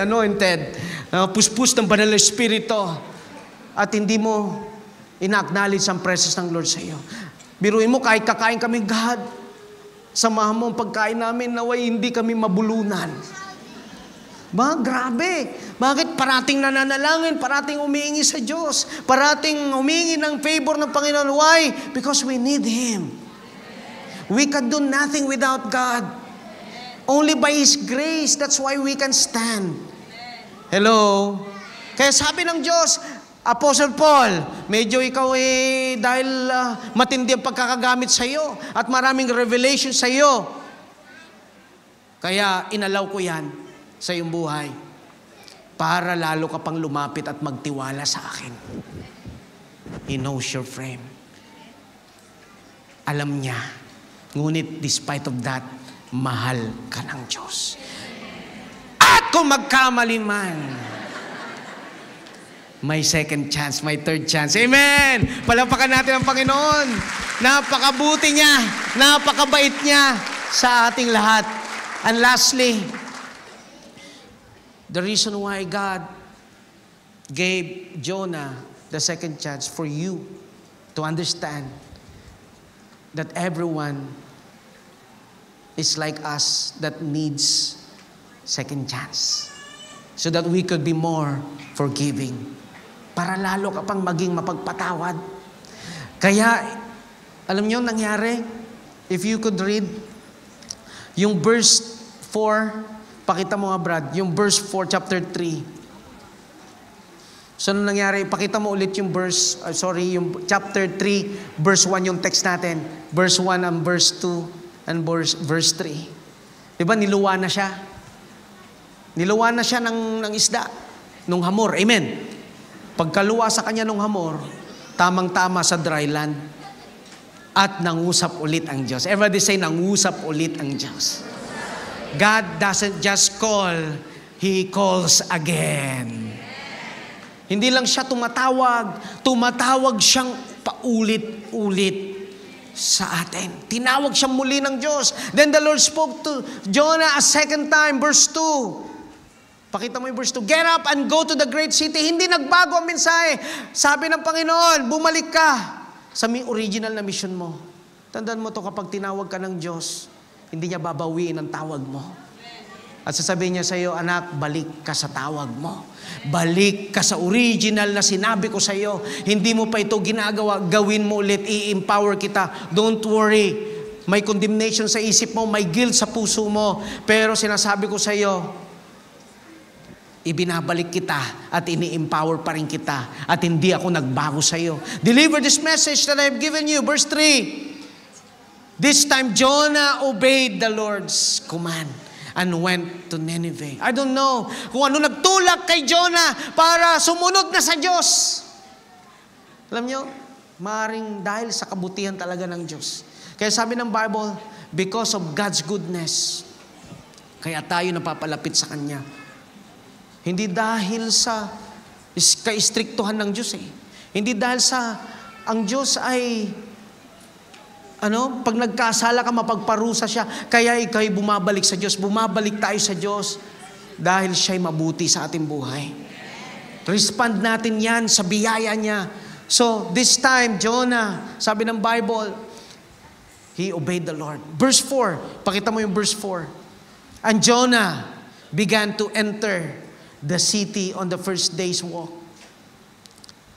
Puspus ng banal na espiritu. At hindi mo ina-acknowledge ang presence ng Lord sa iyo. Biruin mo, kahit kakain kami, God, samahan mo ang pagkain namin, naway hindi kami mabulunan. Grabe. Bakit parating nananalangin, parating umiingi sa Diyos, parating umiingi ng favor ng Panginoon? Why? Because we need Him. We can do nothing without God. Only by His grace, that's why we can stand. Hello? Kaya sabi ng Diyos, Apostle Paul, medyo ikaw dahil matindi ang pagkakagamit sa iyo at maraming revelation sa iyo. Kaya inalaw ko yan sa iyong buhay para lalo ka pang lumapit at magtiwala sa akin. He knows your frame. Alam niya. Ngunit despite of that, mahal ka ng Diyos. At kung magkamali man, may second chance, may third chance. Amen! Palapakan natin ang Panginoon. Napakabuti niya, napakabait niya sa ating lahat. And lastly, the reason why God gave Jonah the second chance for you to understand that everyone is like us that needs second chance. So that we could be more forgiving. Para lalo ka pang maging mapagpatawad. Kaya, alam niyo nangyari? If you could read yung verse 4, pakita mo nga Brad, yung verse 4, chapter 3. So, ano nangyari? Pakita mo ulit yung yung chapter 3, verse 1 yung text natin. Verse 1 and verse 2 and verse 3. Diba, niluwa na siya. Niluwa na siya ng isda, nung hamor. Amen. Pagkaluwa sa kanya nung hamor, tamang-tama sa dry land. At nangusap ulit ang Diyos. Everybody say, nangusap ulit ang Diyos. God doesn't just call, He calls again. Hindi lang siya tumatawag siyang paulit-ulit sa atin. Tinawag siyang muli ng Diyos. Then the Lord spoke to Jonah a second time, verse 2. Pakita mo yung verse 2. Get up and go to the great city. Hindi nagbago ang mensahe. Sabi ng Panginoon, bumalik ka sa original na mission mo. Tandaan mo to, kapag tinawag ka ng Diyos, hindi niya babawiin ang tawag mo. At sasabihin niya sa iyo, anak, balik ka sa tawag mo. Balik ka sa original na sinabi ko sa iyo. Hindi mo pa ito ginagawa, gawin mo ulit, i-empower kita. Don't worry. May condemnation sa isip mo, may guilt sa puso mo. Pero sinasabi ko sa iyo, ibinabalik kita at ini-empower pa rin kita at hindi ako nagbago sa iyo. Deliver this message that I have given you. Verse 3. This time Jonah obeyed the Lord's command and went to Nineveh. I don't know kung ano nagtulak kay Jonah para sumunod na sa Diyos. Alam nyo, maaaring dahil sa kabutihan talaga ng Diyos. Kaya sabi ng Bible, because of God's goodness, kaya tayo napapalapit sa Kanya. Hindi dahil sa kaistriktuhan ng Diyos Hindi dahil sa ang Diyos ay pag nagkasala ka, mapagparusa siya. Kaya ikaw'y bumabalik sa Diyos. Bumabalik tayo sa Diyos dahil siya'y mabuti sa ating buhay. Respond natin yan sa biyaya niya. So, this time, Jonah, sabi ng Bible, he obeyed the Lord. Verse 4, pakita mo yung verse 4. And Jonah began to enter the city on the first day's walk.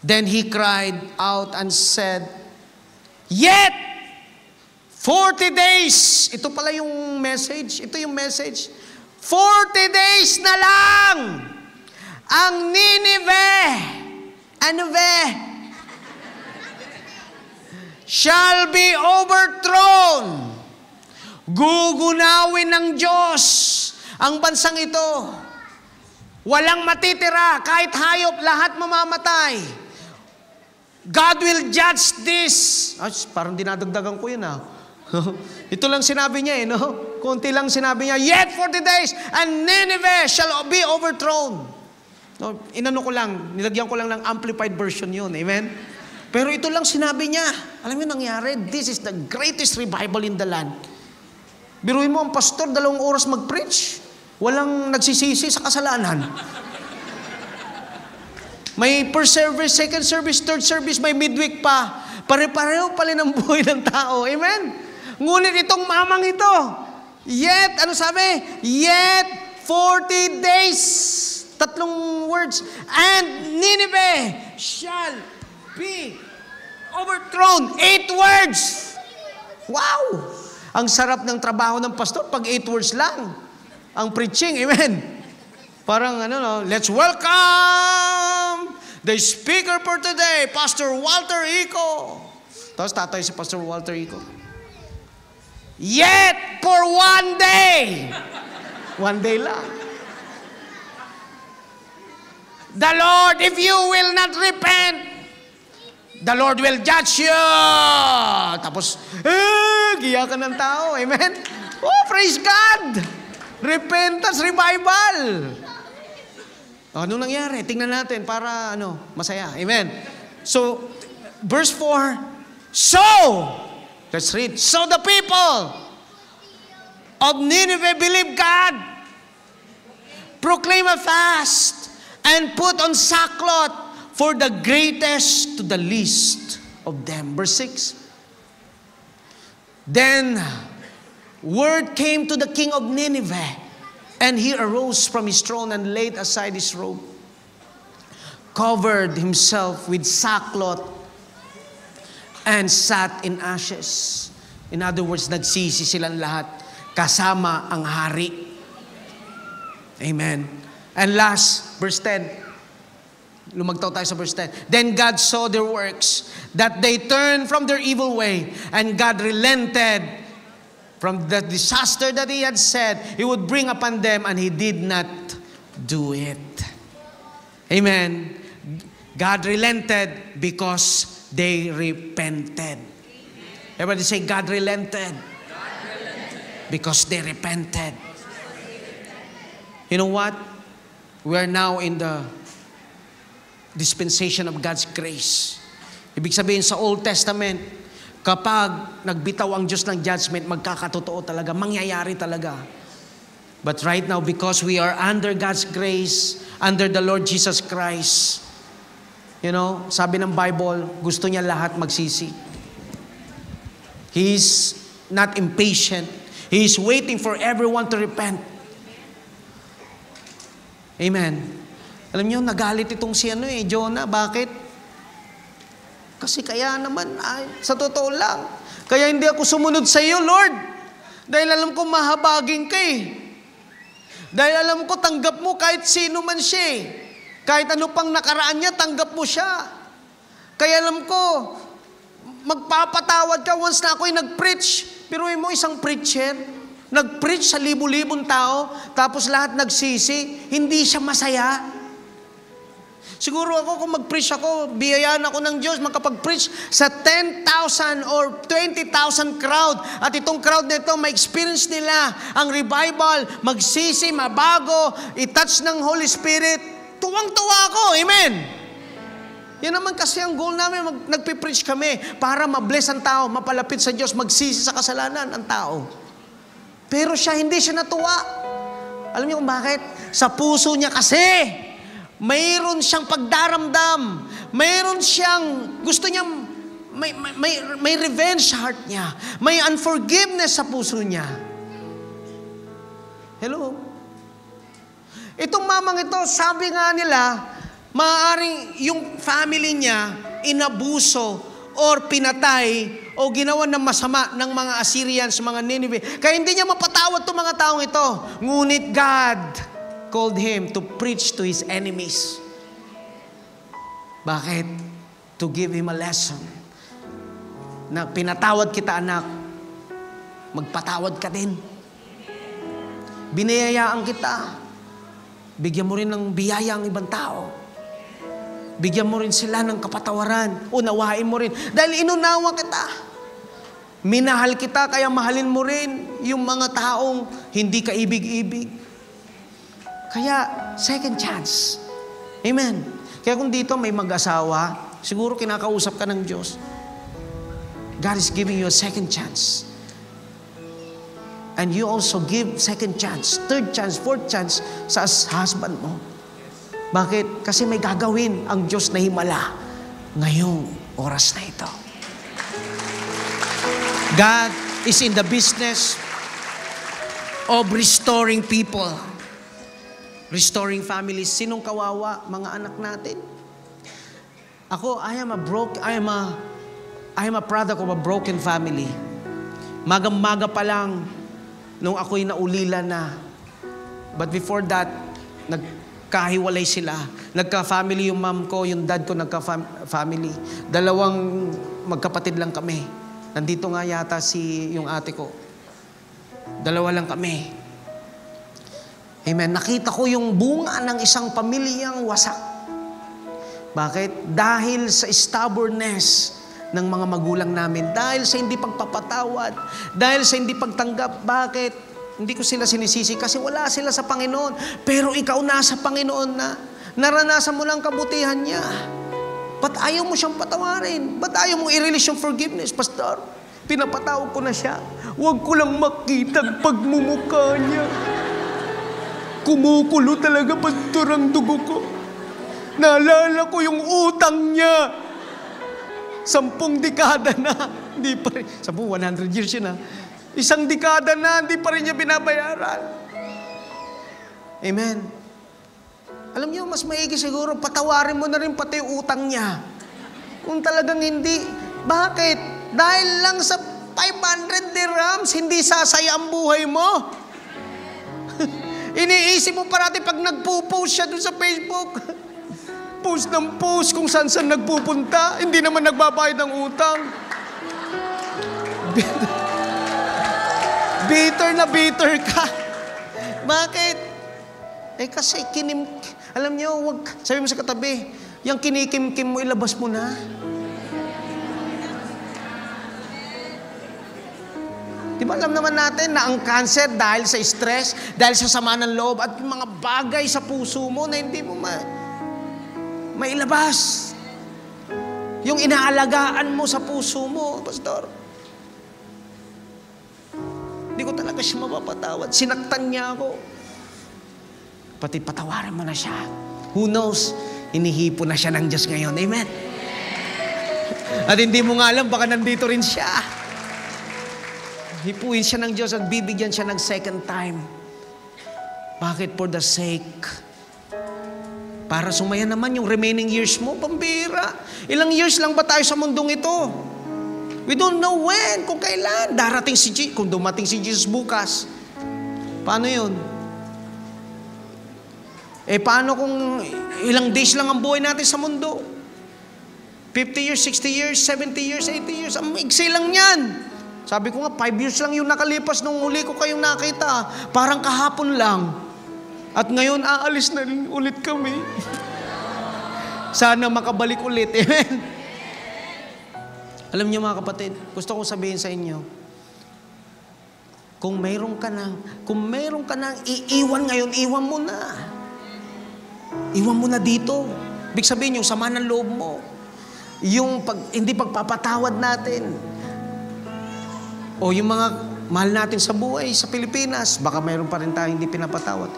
Then he cried out and said, Yet 40 days. Ito pala yung message. Ito yung message. 40 days na lang ang Nineveh shall be overthrown. Gugunawin ng Diyos ang bansang ito. Walang matitira, kahit hayop, lahat mamamatay. God will judge this. Ay, parang dinadagdagan ko yun Ito lang sinabi niya no? Kunti lang sinabi niya, yet 40 days, and Nineveh shall be overthrown. No, inano ko lang, nilagyan ko lang ng amplified version yun. Amen? Pero ito lang sinabi niya. Alam mo nangyari? This is the greatest revival in the land. Biruin mo, ang pastor, 2 oras mag-preach. Walang nagsisisi sa kasalanan. May first service, second service, third service, may midweek pa. Pare-pareho pala ng buhay ng tao. Amen? Ngunit itong mamang ito, yet, ano sabi? Yet 40 days. 3 words. And Nineveh shall be overthrown. 8 words. Wow! Ang sarap ng trabaho ng pastor pag 8 words lang. Ang preaching, amen? Parang let's welcome the speaker for today, Pastor Walter Ico. Tapos tatay si Pastor Walter Ico. Yet for 1 day. 1 day lang. The Lord, if you will not repent, the Lord will judge you. Tapos, giyakan ng tao. Amen? Oh, praise God! Repentance, revival. Ano nangyari? Tingnan natin para masaya. Amen? So, verse 4, so, let's read. So the people of Nineveh believed God, proclaim a fast, and put on sackcloth for the greatest to the least of them. Verse 6. Then word came to the king of Nineveh, and he arose from his throne and laid aside his robe, covered himself with sackcloth, and sat in ashes. In other words, nagsisi silang lahat kasama ang hari. Amen. And last, verse 10. Lumagtaw tayo sa verse 10. Then God saw their works, that they turned from their evil way, and God relented from the disaster that He had said He would bring upon them, and He did not do it. Amen. God relented because they repented. Everybody say, God relented. Because they repented. You know what? We are now in the dispensation of God's grace. Ibig sabihin sa Old Testament, kapag nagbitaw ang Diyos ng judgment, magkakatotoo talaga, mangyayari talaga. But right now, because we are under God's grace, under the Lord Jesus Christ, sabi ng Bible, gusto niya lahat magsisi. He is not impatient. He is waiting for everyone to repent. Amen. Alam niyo, nagalit itong si Jonah. Bakit? Kasi kaya naman, sa totoo lang, kaya hindi ako sumunod sa iyo, Lord. Dahil alam ko mahabagin ka Dahil alam ko tanggap mo kahit sino man siya Kahit ano pang nakaraan niya, tanggap mo siya. Kaya alam ko, magpapatawad ka once na ako'y nag-preach. Pero mo isang preacher, nag-preach sa libu-libong tao, tapos lahat nagsisi, hindi siya masaya. Siguro ako, kung mag-preach ako, biyayaan ako ng Diyos, makapag-preach sa 10,000 or 20,000 crowd. At itong crowd nito, ma-experience nila ang revival, magsisi, mabago, itouch ng Holy Spirit. Tuwang-tuwa ako. Amen. Yan naman kasi ang goal namin, nagpipreach kami para ma-bless ang tao, mapalapit sa Diyos, magsisi sa kasalanan ang tao. Pero siya, hindi siya natuwa. Alam niyo kung bakit? Sa puso niya kasi, mayroon siyang pagdaramdam. Mayroon siyang, gusto niya, may revenge sa heart niya. May unforgiveness sa puso niya. Hello? Itong mamang ito, sabi nga nila, maaaring yung family niya inabuso or pinatay o ginawa ng masama ng mga Assyrians, mga Nineveh. Kaya hindi niya mapatawad itong mga taong ito. Ngunit God called him to preach to his enemies. Bakit? To give him a lesson. Na pinatawad kita, anak, magpatawad ka din. Biniyayaan kita. Bigyan mo rin ng biyaya ang ibang tao. Bigyan mo rin sila ng kapatawaran. Unawain mo rin. Dahil inunawa kita. Minahal kita, kaya mahalin mo rin yung mga taong hindi ka ibig-ibig. Kaya, second chance. Amen. Kaya kung dito may mag-asawa, siguro kinakausap ka ng Diyos. God is giving you a second chance. And you also give second chance, third chance, fourth chance sa husband mo. Bakit? Kasi may gagawin ang Diyos na himala ngayong oras na ito. God is in the business of restoring people. Restoring families. Sinong kawawa? Mga anak natin. Ako, I am a product of a broken family. Magang-maga pa lang nung ako'y naulila na. But before that, nagkahiwalay sila. Nagka-family yung mom ko, yung dad ko nagka-family. Dalawang magkapatid lang kami. Nandito nga yata yung ate ko. Dalawa lang kami. Amen. Nakita ko yung bunga ng isang pamilyang wasak. Bakit? Dahil sa stubbornness ng mga magulang namin. Dahil sa hindi pagpapatawad. Dahil sa hindi pagtanggap. Bakit? Hindi ko sila sinisisi kasi wala sila sa Panginoon. Pero ikaw nasa Panginoon na. Naranasan mo lang kabutihan niya. Ba't ayaw mo siyang patawarin? Ba't ayaw mo i-release yung forgiveness, Pastor? Pinapatawag ko na siya. Huwag ko lang makita ang pagmumukha niya. Kumukulo talaga, Pastor, ang dugo ko. Naalala ko yung utang niya. 10 dekada na. Hindi pa rin. 100 years yun ha. 1 dekada na, hindi pa rin niya binabayaran. Amen. Alam niyo, mas maigi siguro, patawarin mo na rin pati yung utang niya. Kung talagang hindi. Bakit? Dahil lang sa 500 dirhams, hindi sasaya ang buhay mo. Iniisip mo parati pag nagpo-post siya dun sa Facebook. Post ng post kung saan nagpupunta. Hindi naman nagbabayad ng utang. Bitter ka. Bakit? Kasi alam niyo, sabi mo sa katabi, yung kinikim-kim mo, ilabas mo na. Di ba alam naman natin na ang cancer dahil sa stress, dahil sa sama ng loob, at yung mga bagay sa puso mo na hindi mo mailabas. Yung inaalagaan mo sa puso mo, Pastor. Hindi ko talaga siya mapapatawad. Sinaktan niya ako. Pati patawaran mo na siya. Who knows? Inihipo na siya ng Diyos ngayon. Amen? At hindi mo nga alam, baka nandito rin siya. Hipuin siya ng Diyos at bibigyan siya ng second time. Bakit? For the sake. Para sumaya naman yung remaining years mo, pambira. Ilang years lang ba tayo sa mundong ito? We don't know when, kung kailan. Darating kung dumating si Jesus bukas. Paano yun? Paano kung ilang days lang ang buhay natin sa mundo? 50 years, 60 years, 70 years, 80 years. Ang iksi lang yan. Sabi ko nga, 5 years lang yung nakalipas nung huli ko kayong nakita. Parang kahapon lang. At ngayon, aalis na rin ulit kami. Sana makabalik ulit. Amen? Alam niyo mga kapatid, gusto kong sabihin sa inyo, kung mayroon ka nang iiwan ngayon, iwan mo na. Iwan mo na dito. Ibig sabihin, yung sama ng loob mo. Yung hindi pagpapatawad natin. O yung mga mahal natin sa buhay, sa Pilipinas, baka mayroon pa rin tayo hindi pinapatawad.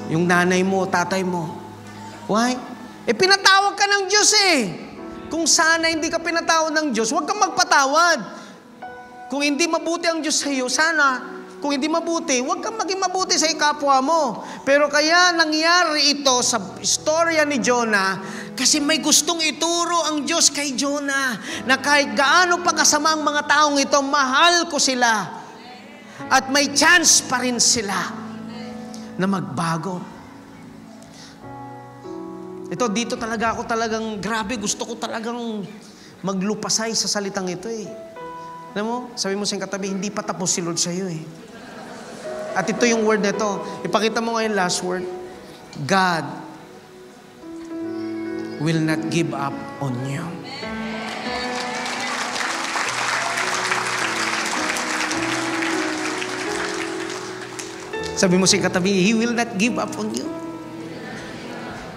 Yung nanay mo, tatay mo. Why? Pinatawag ka ng Diyos eh. Kung sana hindi ka pinatawad ng Diyos, huwag kang magpatawad. Kung hindi mabuti ang Diyos sa iyo, sana, kung hindi mabuti, huwag kang maging mabuti sa kapwa mo. Pero kaya nangyari ito sa istorya ni Jonah, kasi may gustong ituro ang Diyos kay Jonah, na kahit gaano pa kasama ang mga taong ito, mahal ko sila. At may chance pa rin sila na magbago. Ito, dito talaga ako grabe, gusto ko talagang maglupasay sa salitang ito eh. Alam mo, sabi mo sa katabi, hindi pa tapos si Lord sa iyo eh. At ito yung word nito. Ipakita mo ngayon last word. God will not give up on you. Sabi mo sa katabi, He will not give up on you.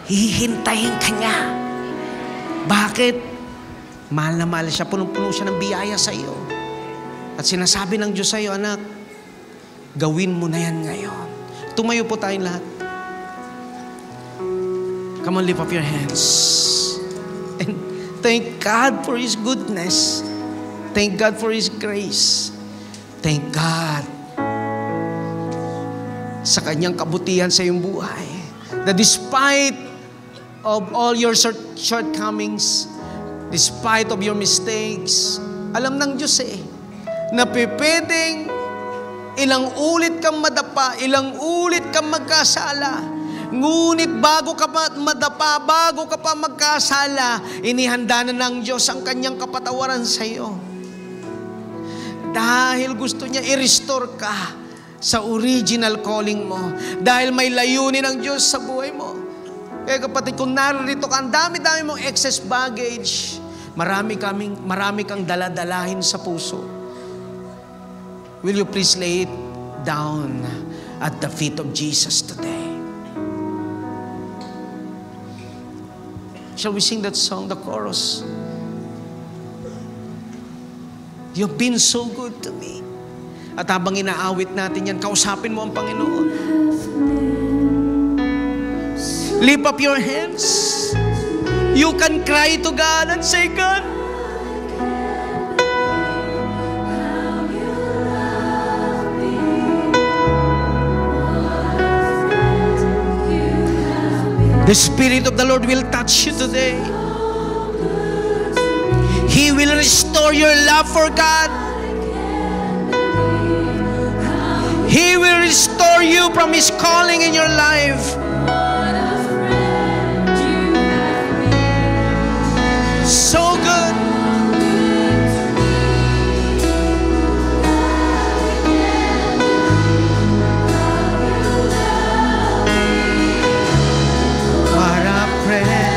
Hihintayin ka niya. Bakit? Mahal na mahal siya, punong-puno siya ng biyaya sa iyo. At sinasabi ng Diyos sa iyo, anak, gawin mo na yan ngayon. Tumayo po tayong lahat. Come on, lift up your hands. And thank God for His goodness. Thank God for His grace. Thank God sa Kanyang kabutihan sa iyong buhay. That despite of all your shortcomings, despite of your mistakes, alam ng Diyos na pwedeng ilang ulit kang madapa, ilang ulit kang magkasala. Ngunit bago ka pa madapa, bago ka pa magkasala, inihanda na ng Diyos ang Kanyang kapatawaran sa iyo. Dahil gusto niya i-restore ka sa original calling mo. Dahil may layunin ng Diyos sa buhay mo. Kaya kapatid, kung narito ka, ang dami-dami mong excess baggage, marami kang daladalahin sa puso. Will you please lay it down at the feet of Jesus today? Shall we sing that song, the chorus? You've been so good to me. At habang inaawit natin yan, kausapin mo ang Panginoon. Lift up your hands. You can cry to God and say, God, the Spirit of the Lord will touch you today. He will restore your love for God. He will restore you from His calling in your life. So good. What a prayer.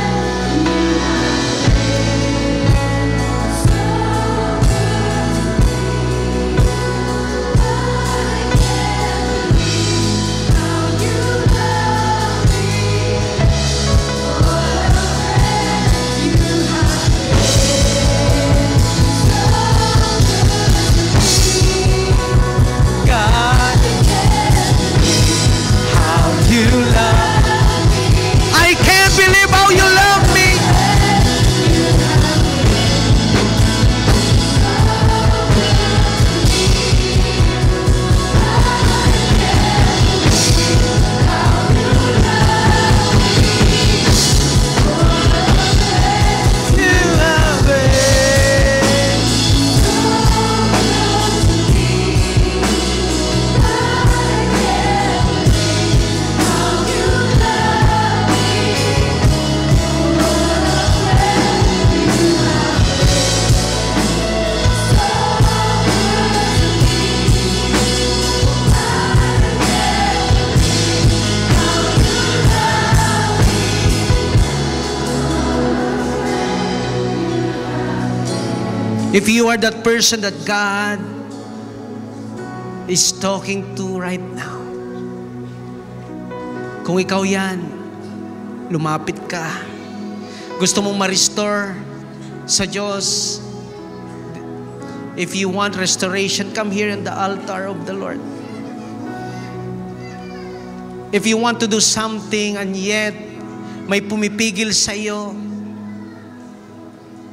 If you are that person that God is talking to right now, kung ikaw yan, lumapit ka. Gusto mong ma-restore sa Diyos. If you want restoration, come here in the altar of the Lord. If you want to do something and yet may pumipigil sa iyo,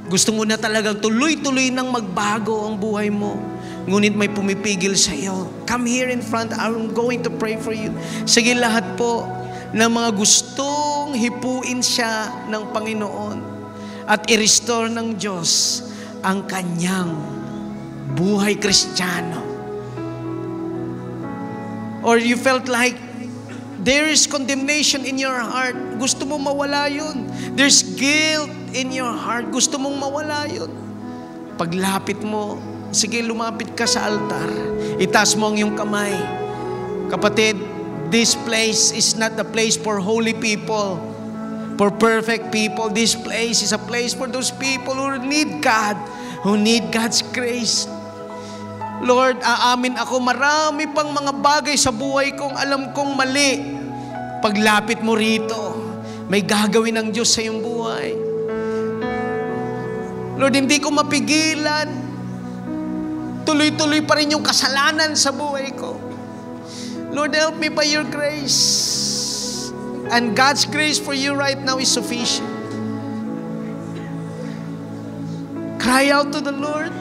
gusto mo na talagang tuloy-tuloy nang magbago ang buhay mo, ngunit may pumipigil sa iyo, come here in front. I'm going to pray for you. Sige, lahat po ng mga gustong hipuin siya ng Panginoon at i-restore ng Diyos ang kanyang buhay Kristiyano. Or you felt like there is condemnation in your heart. Gusto mo mawala yun. There's guilt in your heart. Gusto mong mawala yun. Paglapit mo, sige, lumapit ka sa altar. Itaas mo ang iyong kamay. Kapatid, this place is not the place for holy people. for perfect people. This place is a place for those people who need God, who need God's grace. Lord, aamin ako, marami pang mga bagay sa buhay kong alam kong mali. Paglapit mo rito, may gagawin ng Diyos sa iyong buhay. Lord, hindi ko mapigilan. Tuloy-tuloy pa rin yung kasalanan sa buhay ko. Lord, help me by your grace. And God's grace for you right now is sufficient. Cry out to the Lord.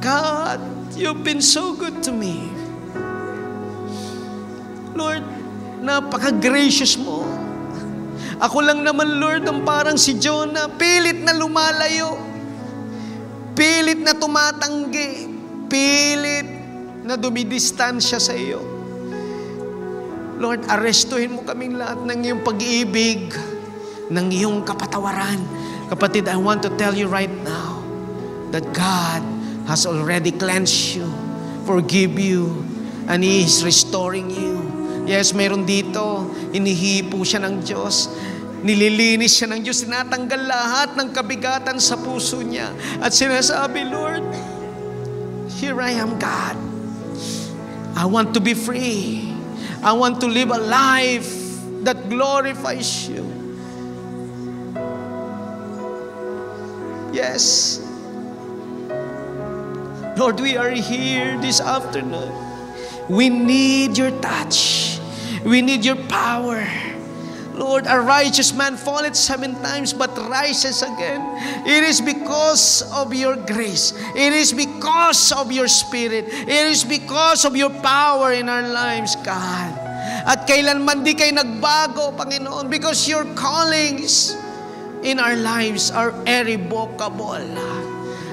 God, you've been so good to me. Lord, napaka-gracious mo. Ako lang naman, Lord, ang parang si Jonah, pilit na lumalayo, pilit na tumatanggi, pilit na dumidistansya sa iyo. Lord, arestuhin mo kaming lahat ng iyong pag-ibig, ng iyong kapatawaran. Kapatid, I want to tell you right now that God has already cleansed you, forgive you, and He is restoring you. Yes, mayroon dito, inihipo siya ng Diyos, nililinis siya ng Diyos, tinatanggal lahat ng kabigatan sa puso niya. At sinasabi, Lord, here I am, God. I want to be free. I want to live a life that glorifies you. Yes. Lord, we are here this afternoon. We need your touch. We need your power. Lord, a righteous man falleth 7 times but rises again. It is because of your grace. It is because of your Spirit. It is because of your power in our lives, God. At kailanman di kayo nagbago, Panginoon, because your callings in our lives are irrevocable.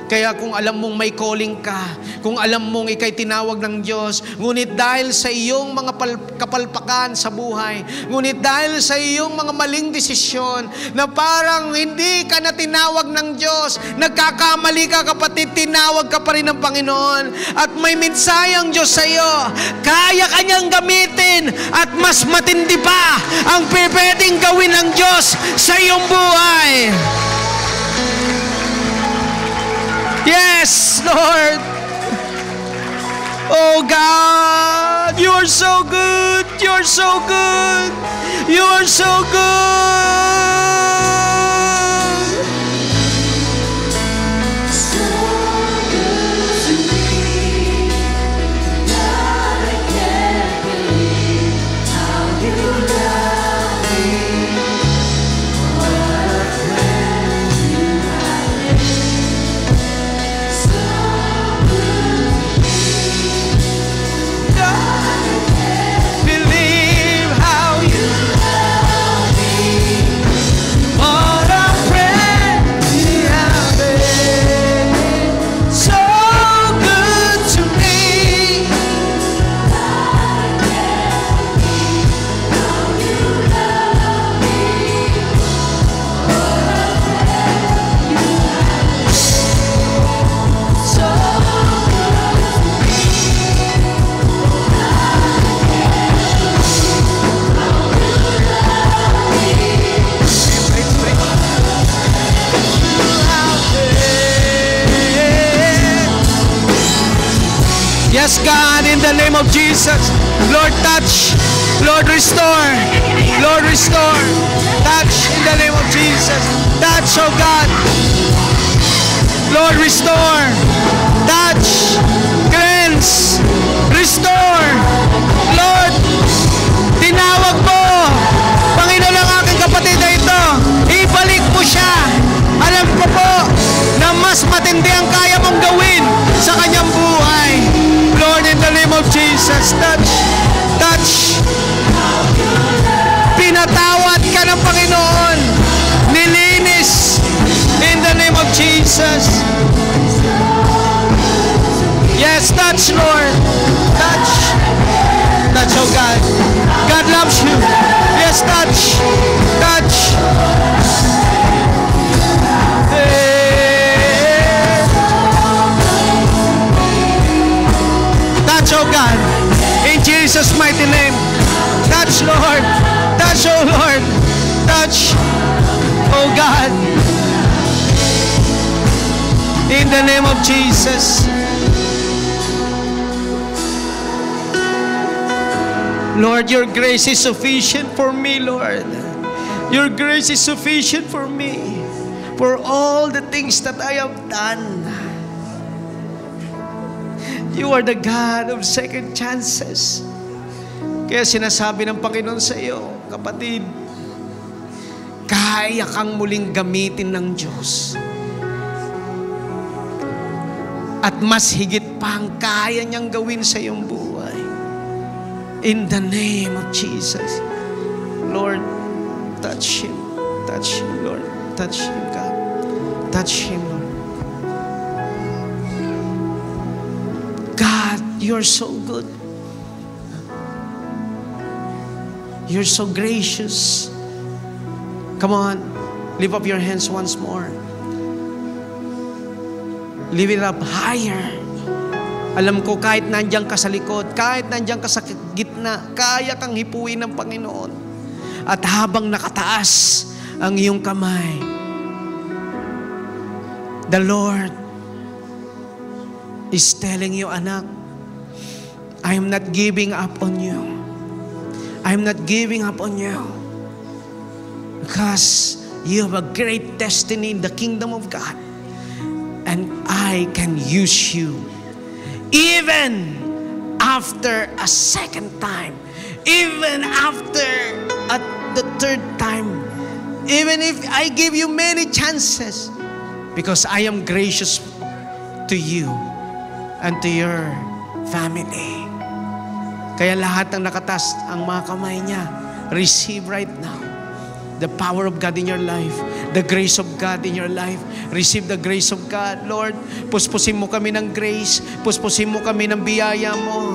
Kaya kung alam mong may calling ka, kung alam mong ikay tinawag ng Diyos, ngunit dahil sa iyong mga kapalpakan sa buhay, ngunit dahil sa iyong mga maling desisyon, na parang hindi ka na tinawag ng Diyos, nagkakamali ka, kapatid, tinawag ka pa rin ng Panginoon, at may mensaheng Diyos sa iyo, kaya kanyang gamitin, at mas matindi pa ang pwedeng gawin ng Diyos sa iyong buhay. Yes, Lord. Oh God, you are so good. You are so good. You are so good. So good to me, God, I can't believe how you love me. What a friend you have been. So good to me, God, believe how you love me. what a friend you have been. So good to me. Yes, God, in the name of Jesus, Lord, touch, Lord, restore, Lord, restore, touch in the name of Jesus, touch, oh God, Lord, restore, touch, cleanse, restore, Lord, tinawag mo, Panginoon, ang aking kapatid na ito, ibalik mo siya. Alam ko po na mas matindi ang kaya mong gawin sa kanyang buhay. Lord, in the name of Jesus, touch, touch. Pinatawad ka ng Panginoon. Nilinis in the name of Jesus. Yes, touch, Lord. Touch. Touch, oh God. God loves you. Yes, touch. Touch. Touch, oh God, in Jesus' mighty name. Touch, Lord. Touch, oh Lord. touch, oh God. In the name of Jesus. Lord, your grace is sufficient for me, Lord. Your grace is sufficient for me, for all the things that I have done. You are the God of second chances. Kaya sinasabi ng Panginoon sa iyo, kapatid, kaya kang muling gamitin ng Diyos. At mas higit pa ang kaya niyang gawin sa iyong buhay. In the name of Jesus. Lord, touch him. Touch him, Lord. Touch him, God. Touch him, Lord. God, you're so good. You're so gracious. Come on, lift up your hands once more. Lift it up higher. Alam ko kahit nandiyan ka sa likod, kahit nandiyan ka sa gitna, kaya kang hipuin ng Panginoon. At habang nakataas ang iyong kamay, the Lord is telling you, anak, I am not giving up on you. I am not giving up on you. Because you have a great destiny in the kingdom of God. And I can use you. Even after a second time. Even after at the third time. Even if I give you many chances. Because I am gracious to you and to your family. Kaya lahat ng nakatas ang mga kamay niya, receive right now the power of God in your life, the grace of God in your life. Receive the grace of God. Lord, puspusin mo kami ng grace, puspusin mo kami ng biyaya mo.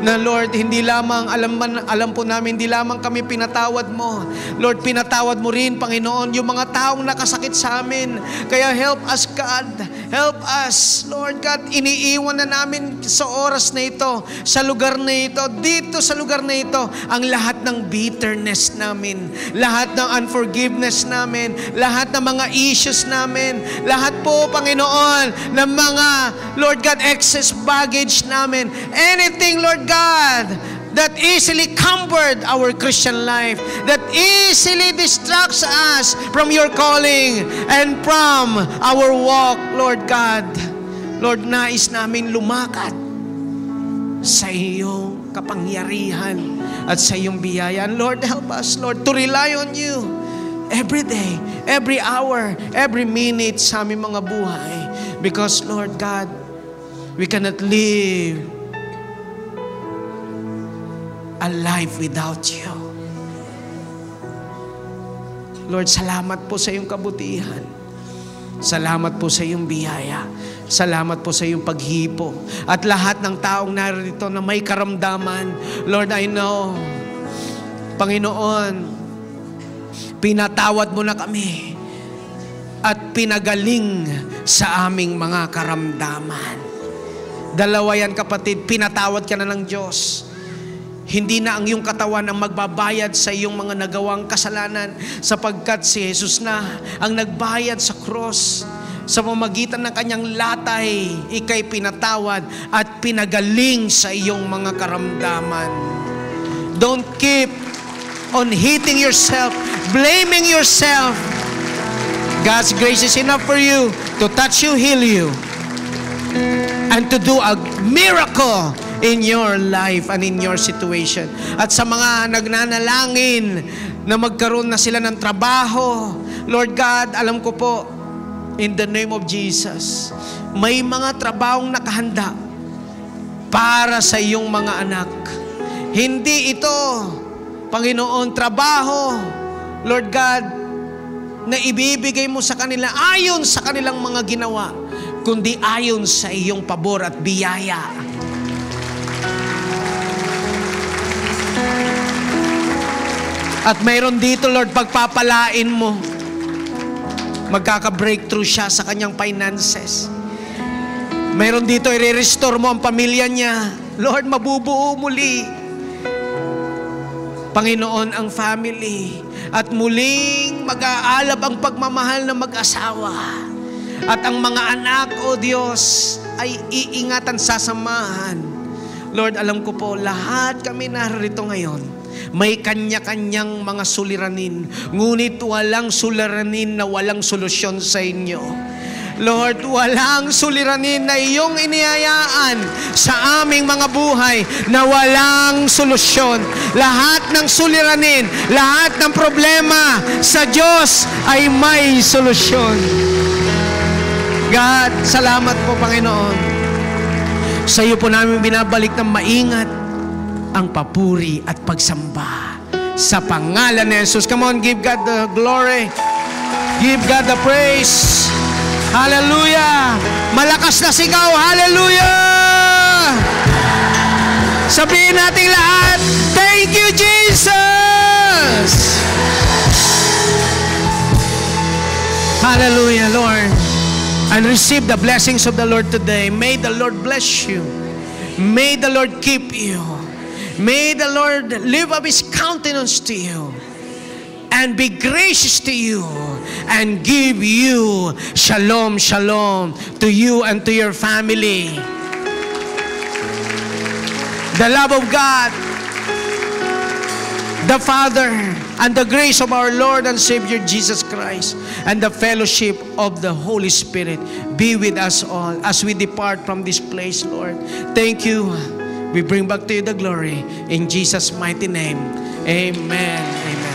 Na Lord, hindi lamang, alam po namin, hindi lamang kami pinatawad mo. Lord, pinatawad mo rin, Panginoon, yung mga taong nakasakit sa amin. Kaya help us, God. Help us, Lord God. Iniiwan na namin sa oras na ito, sa lugar na ito, dito sa lugar na ito, ang lahat ng bitterness namin, lahat ng unforgiveness namin, lahat ng mga issues namin, lahat po, Panginoon, ng mga, Lord God, excess baggage namin. Anything, Lord God, that easily cumbered our Christian life, that easily distracts us from your calling and from our walk, Lord God. Lord, nais namin lumakad sa iyong kapangyarihan at sa iyong biyaya. Lord, help us, Lord, to rely on you every day, every hour, every minute sa aming mga buhay. Because, Lord God, we cannot live a life without you. Lord, salamat po sa iyong kabutihan. Salamat po sa iyong biyaya. Salamat po sa iyong paghipo. At lahat ng taong narito na may karamdaman, Lord, I know, Panginoon, pinatawad mo na kami at pinagaling sa aming mga karamdaman. Dalawa yan, kapatid, pinatawad ka na ng Diyos. Hindi na ang iyong katawan ang magbabayad sa iyong mga nagawang kasalanan, sapagkat si Jesus na ang nagbayad sa cross. Sa pamamagitan ng kanyang latay, ikay pinatawad at pinagaling sa iyong mga karamdaman. Don't keep on hitting yourself, blaming yourself. God's grace is enough for you to touch you, heal you, and to do a miracle in your life and in your situation. At sa mga nagnanalangin na magkaroon na sila ng trabaho, Lord God, alam ko po, in the name of Jesus, may mga trabahong nakahanda para sa iyong mga anak. Hindi ito, Panginoon, trabaho, Lord God, na ibibigay mo sa kanila ayon sa kanilang mga ginawa, kundi ayon sa iyong pabor at biyaya. At mayroon dito, Lord, pagpapalain mo, magkaka-breakthrough siya sa kanyang finances. Mayroon dito, i-restore mo ang pamilya niya. Lord, mabubuo muli, Panginoon, ang family. at muling mag-aalab ang pagmamahal ng mag-asawa. At ang mga anak, O Diyos, ay iingatan, sasamahan. Lord, alam ko po, lahat kami narito ngayon, may kanya-kanyang mga suliranin, ngunit walang suliranin na walang solusyon sa inyo. Lord, walang suliranin na iyong inihayaan sa aming mga buhay na walang solusyon. Lahat ng suliranin, lahat ng problema sa Diyos ay may solusyon. God, salamat po, Panginoon. Sa iyo po namin binabalik ng maingat ang papuri at pagsamba sa pangalan ni Jesus. Come on, give God the glory. Give God the praise. Hallelujah! Malakas na sigaw. Hallelujah! Sabihin natin lahat, thank you, Jesus! Hallelujah, Lord. And receive the blessings of the Lord today. May the Lord bless you. May the Lord keep you. May the Lord lift up His countenance to you and be gracious to you and give you shalom, shalom to you and to your family. The love of God, the Father, and the grace of our Lord and Savior Jesus Christ, and the fellowship of the Holy Spirit be with us all as we depart from this place, Lord. Thank you. We bring back to you the glory in Jesus' mighty name. Amen. Amen.